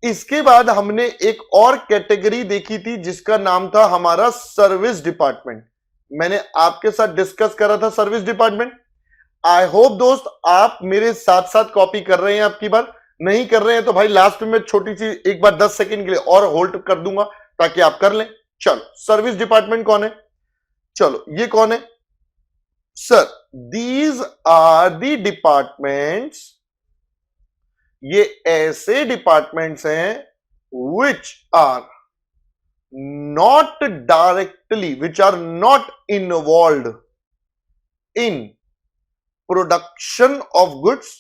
इसके बाद हमने एक और कैटेगरी देखी थी जिसका नाम था हमारा सर्विस डिपार्टमेंट। मैंने आपके साथ डिस्कस करा था सर्विस डिपार्टमेंट। आई होप दोस्त आप मेरे साथ साथ कॉपी कर रहे हैं। आपकी बार नहीं कर रहे हैं तो भाई लास्ट में छोटी सी एक बार 10 सेकंड के लिए और होल्ड कर दूंगा ताकि आप कर लें। चलो सर्विस डिपार्टमेंट कौन है? चलो ये कौन है sir? These are the departments, ये ऐसे डिपार्टमेंट्स हैं which are not directly, which are not involve in production of goods.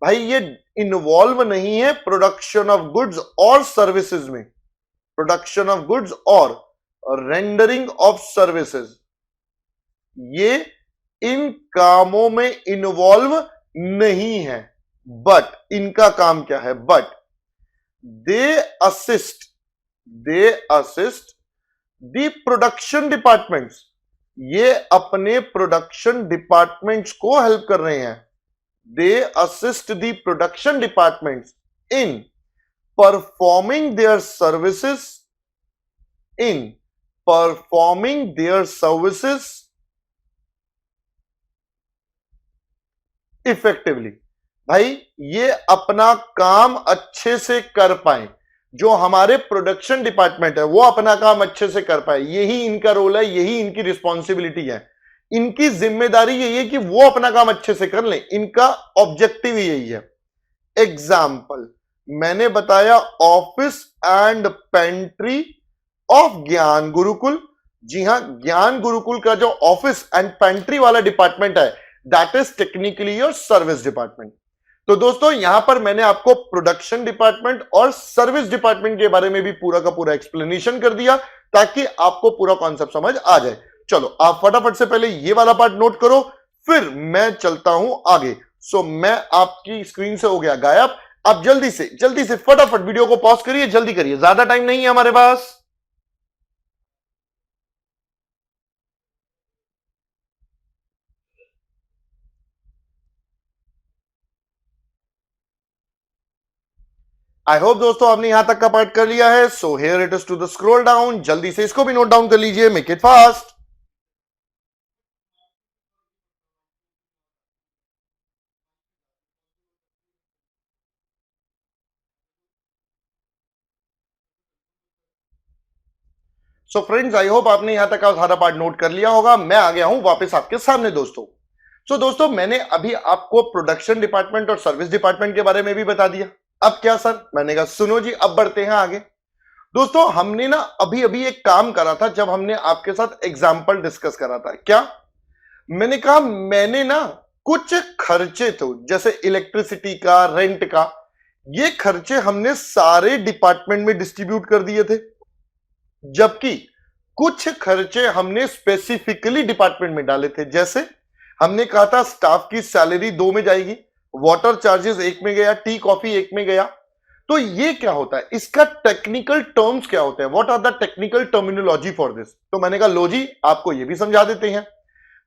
भाई ये इन्वॉल्व नहीं है प्रोडक्शन ऑफ गुड्स और सर्विसेज में, प्रोडक्शन ऑफ गुड्स और रेंडरिंग ऑफ सर्विसेज, ये इन कामों में इन्वॉल्व नहीं है। बट इनका काम क्या है? But they assist the production departments, ये अपने प्रोडक्शन डिपार्टमेंट्स को हेल्प कर रहे हैं। They assist the production departments in performing their services, effectively. भाई ये अपना काम अच्छे से कर पाए, जो हमारे प्रोडक्शन डिपार्टमेंट है वो अपना काम अच्छे से कर पाए, यही इनका रोल है, यही इनकी रिस्पॉन्सिबिलिटी है। इनकी जिम्मेदारी यही है कि वो अपना काम अच्छे से कर लें, इनका ऑब्जेक्टिव यही है। एग्जाम्पल मैंने बताया ऑफिस एंड पेंट्री ऑफ ज्ञान गुरुकुल। जी हां, ज्ञान गुरुकुल का जो ऑफिस एंड पेंट्री वाला डिपार्टमेंट है that is technically your service department. तो दोस्तों यहां पर मैंने आपको प्रोडक्शन डिपार्टमेंट और सर्विस डिपार्टमेंट के बारे में भी पूरा का पूरा एक्सप्लेनेशन कर दिया ताकि आपको पूरा कॉन्सेप्ट समझ आ जाए। चलो आप फटाफट से पहले ये वाला पार्ट नोट करो, फिर मैं चलता हूं आगे। सो मैं आपकी स्क्रीन से हो गया गायब। आप जल्दी से फटाफट वीडियो को पॉज करिए, जल्दी करिए, ज्यादा टाइम नहीं है हमारे पास। आई होप दोस्तों आपने यहां तक का पार्ट कर लिया है। So here it is to the scroll down, जल्दी से इसको भी नोट डाउन कर लीजिए, make it fast. So friends I hope आपने यहां तक का सारा पार्ट नोट कर लिया होगा। मैं आ गया हूं वापस आपके सामने दोस्तों। दोस्तों मैंने अभी आपको प्रोडक्शन डिपार्टमेंट और सर्विस डिपार्टमेंट के बारे में भी बता दिया। अब क्या सर? मैंने कहा सुनो जी, अब बढ़ते हैं आगे। दोस्तों हमने ना अभी अभी एक काम करा था जब हमने आपके साथ एग्जाम्पल डिस्कस करा था। क्या? मैंने कहा मैंने ना कुछ खर्चे तो जैसे इलेक्ट्रिसिटी का, रेंट का, ये खर्चे हमने सारे डिपार्टमेंट में डिस्ट्रीब्यूट कर दिए थे, जबकि कुछ खर्चे हमने स्पेसिफिकली डिपार्टमेंट में डाले थे। जैसे हमने कहा था स्टाफ की सैलरी 2 में जाएगी, वाटर चार्जेस 1 में गया, टी कॉफी 1 में गया। तो ये क्या होता है, इसका टेक्निकल टर्म्स क्या होते हैं, what are the technical terminology for this? तो मैंने कहा लो जी आपको ये भी समझा देते हैं।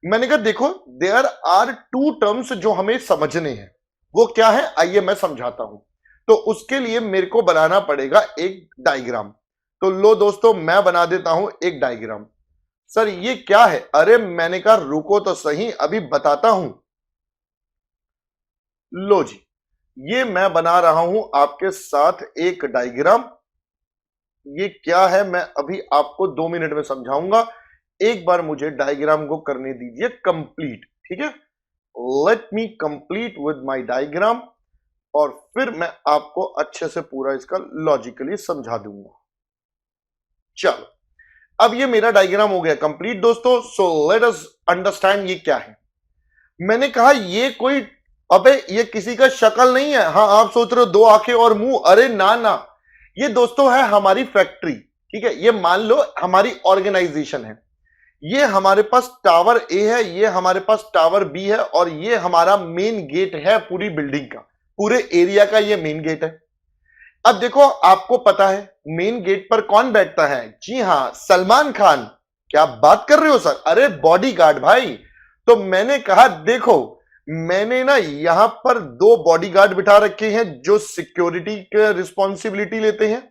मैंने कहा देखो देयर आर 2 टर्म्स जो हमें समझने हैं, वो क्या है आइए मैं समझाता हूं। तो उसके लिए मेरे को बनाना पड़ेगा एक डायग्राम। तो लो दोस्तों मैं बना देता हूं एक डायग्राम। सर ये क्या है? अरे मैंने कहा रुको तो सही अभी बताता हूं। लो जी ये मैं बना रहा हूं आपके साथ एक डायग्राम। ये क्या है मैं अभी आपको 2 मिनट में समझाऊंगा। एक बार मुझे डायग्राम को करने दीजिए कंप्लीट, ठीक है? Let me complete with my diagram और फिर मैं आपको अच्छे से पूरा इसका लॉजिकली समझा दूंगा। चलो अब ये मेरा डायग्राम हो गया कंप्लीट दोस्तों। सो लेट अस अंडरस्टैंड ये क्या है। मैंने कहा ये कोई, अबे ये किसी का शक्ल नहीं है। हाँ आप सोच रहे हो 2 आंखें और मुंह, अरे ना ना, ये दोस्तों है हमारी फैक्ट्री, ठीक है? ये मान लो हमारी ऑर्गेनाइजेशन है। ये हमारे पास टावर ए है, ये हमारे पास टावर बी है और ये हमारा मेन गेट है पूरी बिल्डिंग का, पूरे एरिया का ये मेन गेट है। अब देखो आपको पता है मेन गेट पर कौन बैठता है? जी हां सलमान खान। क्या बात कर रहे हो सर? अरे बॉडीगार्ड भाई। तो मैंने कहा देखो मैंने ना यहां पर 2 बॉडीगार्ड बिठा रखे हैं जो सिक्योरिटी की रिस्पॉन्सिबिलिटी लेते हैं,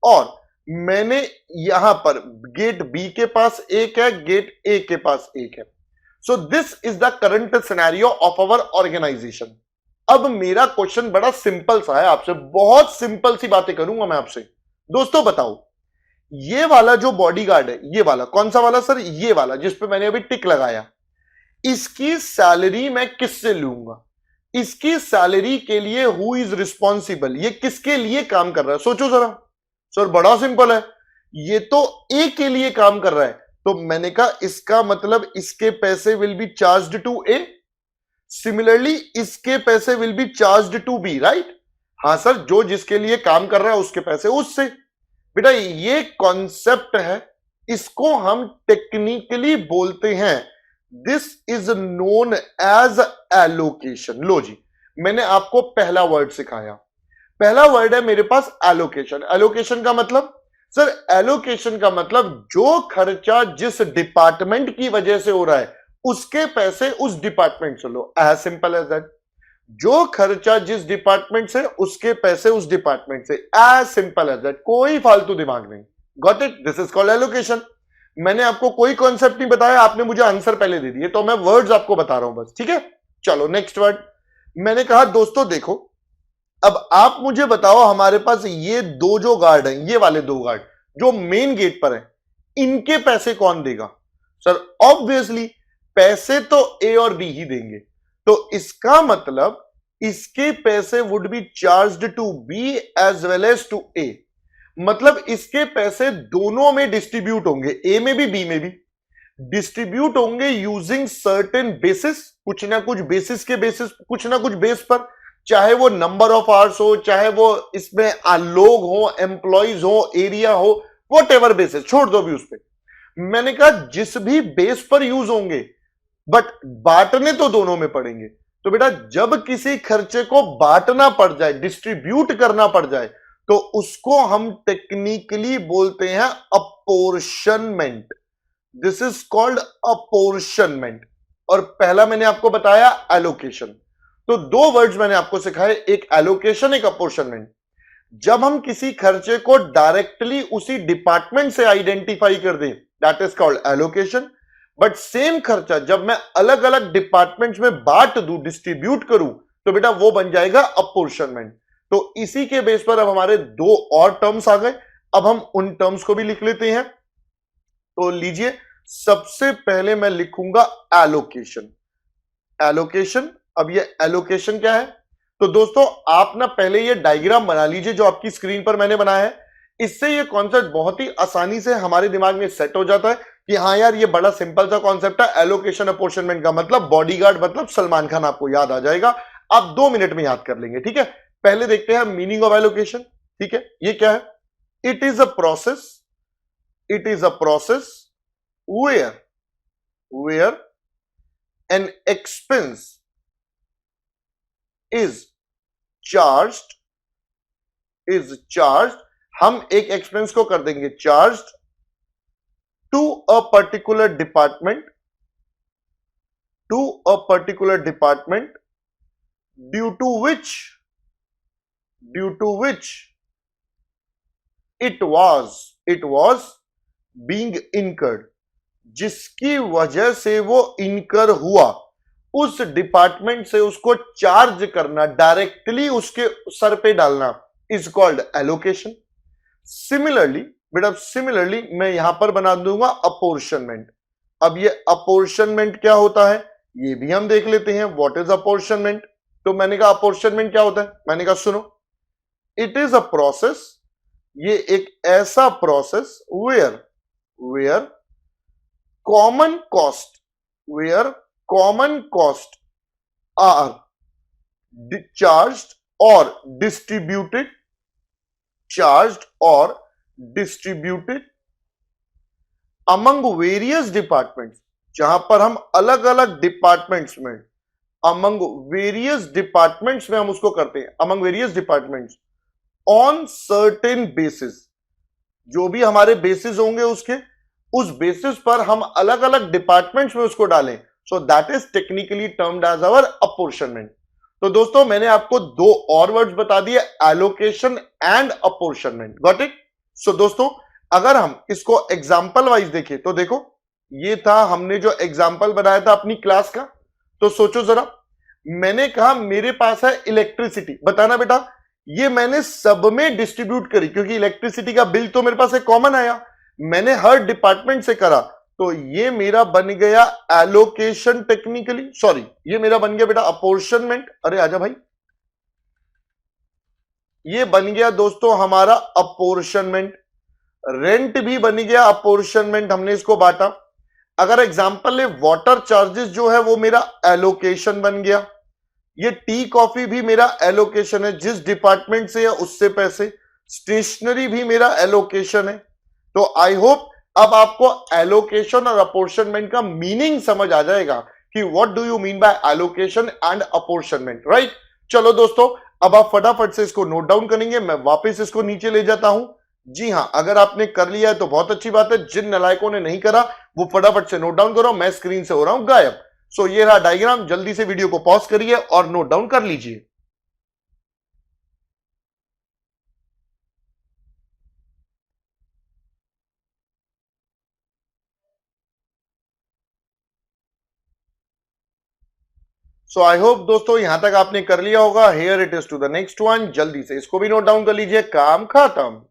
और मैंने यहां पर गेट बी के पास एक है, गेट ए के पास एक है। So this is the current scenario of our organisation. अब मेरा क्वेश्चन बड़ा सिंपल सा है, आपसे बहुत सिंपल सी बातें करूंगा मैं आपसे। दोस्तों बताओ ये वाला जो बॉडीगार्ड है, ये वाला कौन सा वाला सर? ये वाला जिस पे मैंने अभी टिक लगाया, इसकी सैलरी मैं किससे लूंगा? इसकी सैलरी के लिए हु इज रिस्पॉन्सिबल? ये किसके लिए काम कर रहा है सोचो जरा। सर बड़ा सिंपल है, ये तो ए के लिए काम कर रहा है। तो मैंने कहा इसका मतलब इसके पैसे will be charged to A, similarly इसके पैसे will be charged to B, right? हाँ सर जो जिसके लिए काम कर रहा है उसके पैसे उससे। बेटा ये कॉन्सेप्ट है, इसको हम टेक्निकली बोलते हैं, this is known as allocation. लो जी मैंने आपको पहला वर्ड सिखाया, पहला वर्ड है मेरे पास एलोकेशन। एलोकेशन का मतलब सर, एलोकेशन का मतलब जो खर्चा जिस डिपार्टमेंट की वजह से हो रहा है उसके पैसे उस डिपार्टमेंट से लो, एज सिंपल एज दैट। जो खर्चा जिस डिपार्टमेंट से उसके पैसे उस डिपार्टमेंट से, एज सिंपल एज दैट, कोई फालतू दिमाग नहीं। Got it? This is called allocation. मैंने आपको कोई कॉन्सेप्ट नहीं बताया, आपने मुझे आंसर पहले दे दिए, तो मैं वर्ड्स आपको बता रहा हूं बस, ठीक है? चलो नेक्स्ट वर्ड। मैंने कहा दोस्तों देखो अब आप मुझे बताओ हमारे पास ये 2 जो गार्ड हैं, ये वाले 2 गार्ड जो मेन गेट पर हैं, इनके पैसे कौन देगा? सर ऑब्वियसली पैसे तो ए और बी ही देंगे। तो इसका मतलब इसके पैसे would be charged to B as well as to A. मतलब इसके पैसे दोनों में डिस्ट्रीब्यूट होंगे, ए में भी बी में भी डिस्ट्रीब्यूट होंगे यूजिंग सर्टेन बेसिस, कुछ ना कुछ बेसिस के बेसिस, कुछ ना कुछ बेस पर। चाहे वो नंबर ऑफ आवर्स हो, चाहे वो इसमें लोग हो, एम्प्लॉइज हो, एरिया हो, वॉट एवर बेसिस, छोड़ दो भी उस पर। मैंने कहा जिस भी बेस पर यूज होंगे, बट बांटने तो दोनों में पड़ेंगे। तो बेटा जब किसी खर्चे को बांटना पड़ जाए, डिस्ट्रीब्यूट करना पड़ जाए, तो उसको हम टेक्निकली बोलते हैं apportionment. This is called apportionment. और पहला मैंने आपको बताया एलोकेशन। तो दो वर्ड्स मैंने आपको सिखाए, एक एलोकेशन, एक अपोर्शनमेंट। जब हम किसी खर्चे को डायरेक्टली उसी डिपार्टमेंट से आइडेंटिफाई कर दें, that is called allocation. But same खर्चा जब मैं अलग अलग डिपार्टमेंट्स में बांट दूं, डिस्ट्रीब्यूट करूं, तो बेटा वो बन जाएगा अपोर्शनमेंट। तो इसी के बेस पर अब हमारे दो और टर्म्स आ गए। अब हम उन टर्म्स को भी लिख लेते हैं। तो लीजिए, सबसे पहले मैं लिखूंगा एलोकेशन। एलोकेशन, अब ये एलोकेशन क्या है? तो दोस्तों आप ना पहले ये डायग्राम बना लीजिए जो आपकी स्क्रीन पर मैंने बनाया है। इससे ये कॉन्सेप्ट बहुत ही आसानी से हमारे दिमाग में सेट हो जाता है कि हाँ यार ये बड़ा सिंपल सा कॉन्सेप्ट है। एलोकेशन अपोर्शनमेंट का मतलब बॉडीगार्ड मतलब सलमान खान आपको याद आ जाएगा। आप 2 मिनट में याद कर लेंगे, ठीक है। पहले देखते हैं मीनिंग ऑफ एलोकेशन, ठीक है। ये क्या है? It is a process, it is a process where an expense is charged, is charge, हम एक एक्सपेंस को कर देंगे charge to a particular department, to a particular department due to which, due to which it was being incurred, जिसकी वजह से वो इनकर हुआ। उस डिपार्टमेंट से उसको चार्ज करना, डायरेक्टली उसके सर पे डालना, इज कॉल्ड एलोकेशन। सिमिलरली बेटा, सिमिलरली मैं यहां पर बना दूंगा अपोर्शनमेंट। अब ये अपोर्शनमेंट क्या होता है ये भी हम देख लेते हैं। What is apportionment? तो मैंने कहा अपोर्शनमेंट क्या होता है, मैंने कहा सुनो, इट इज अ प्रोसेस, ये एक ऐसा process where common cost, where common cost are charged और डिस्ट्रीब्यूटेड, चार्ज्ड और डिस्ट्रीब्यूटेड अमंग वेरियस डिपार्टमेंट्स, जहां पर हम अलग अलग डिपार्टमेंट्स में, अमंग वेरियस डिपार्टमेंट्स में हम उसको करते हैं, among various departments on certain basis, जो भी हमारे बेसिस होंगे उसके, उस बेसिस पर हम अलग अलग डिपार्टमेंट्स में उसको डालें। So that is technically termed as our apportionment. तो दोस्तों मैंने आपको दो और वर्ड्स बता दिए, allocation and apportionment. Got it? So दोस्तों अगर हम इसको एग्जांपल वाइज देखें तो देखो, ये था हमने जो एग्जांपल बनाया था अपनी क्लास का। तो सोचो जरा, मैंने कहा मेरे पास है इलेक्ट्रिसिटी, बताना बेटा ये मैंने सब में डिस्ट्रीब्यूट करी, क्योंकि इलेक्ट्रिसिटी का बिल तो मेरे पास एक कॉमन आया, मैंने हर डिपार्टमेंट से करा, तो ये मेरा बन गया एलोकेशन टेक्निकली, सॉरी ये मेरा बन गया बेटा अपोर्शनमेंट। अरे आजा भाई, ये बन गया दोस्तों हमारा अपोर्शनमेंट। रेंट भी बन गया अपोर्शनमेंट, हमने इसको बांटा। अगर एग्जांपल ले, वाटर चार्जेस जो है वो मेरा एलोकेशन बन गया। ये टी कॉफी भी मेरा एलोकेशन है, जिस डिपार्टमेंट से है उससे पैसे। स्टेशनरी भी मेरा एलोकेशन है। तो आई होप अब आपको एलोकेशन और अपोर्शनमेंट का मीनिंग समझ आ जाएगा कि what do you mean by allocation and apportionment, right? चलो दोस्तों अब आप फटाफट से इसको नोट डाउन करेंगे, मैं वापस इसको नीचे ले जाता हूं। जी हां, अगर आपने कर लिया है तो बहुत अच्छी बात है, जिन नालायकों ने नहीं करा वो फटाफट से नोट डाउन करो, मैं स्क्रीन से हो रहा हूं गायब। सो ये रहा डायग्राम, जल्दी से वीडियो को पॉज करिए और नोट डाउन कर लीजिए। सो आई होप दोस्तों यहां तक आपने कर लिया होगा। Here it is to the next one, जल्दी से इसको भी नोट डाउन कर लीजिए, काम खत्म।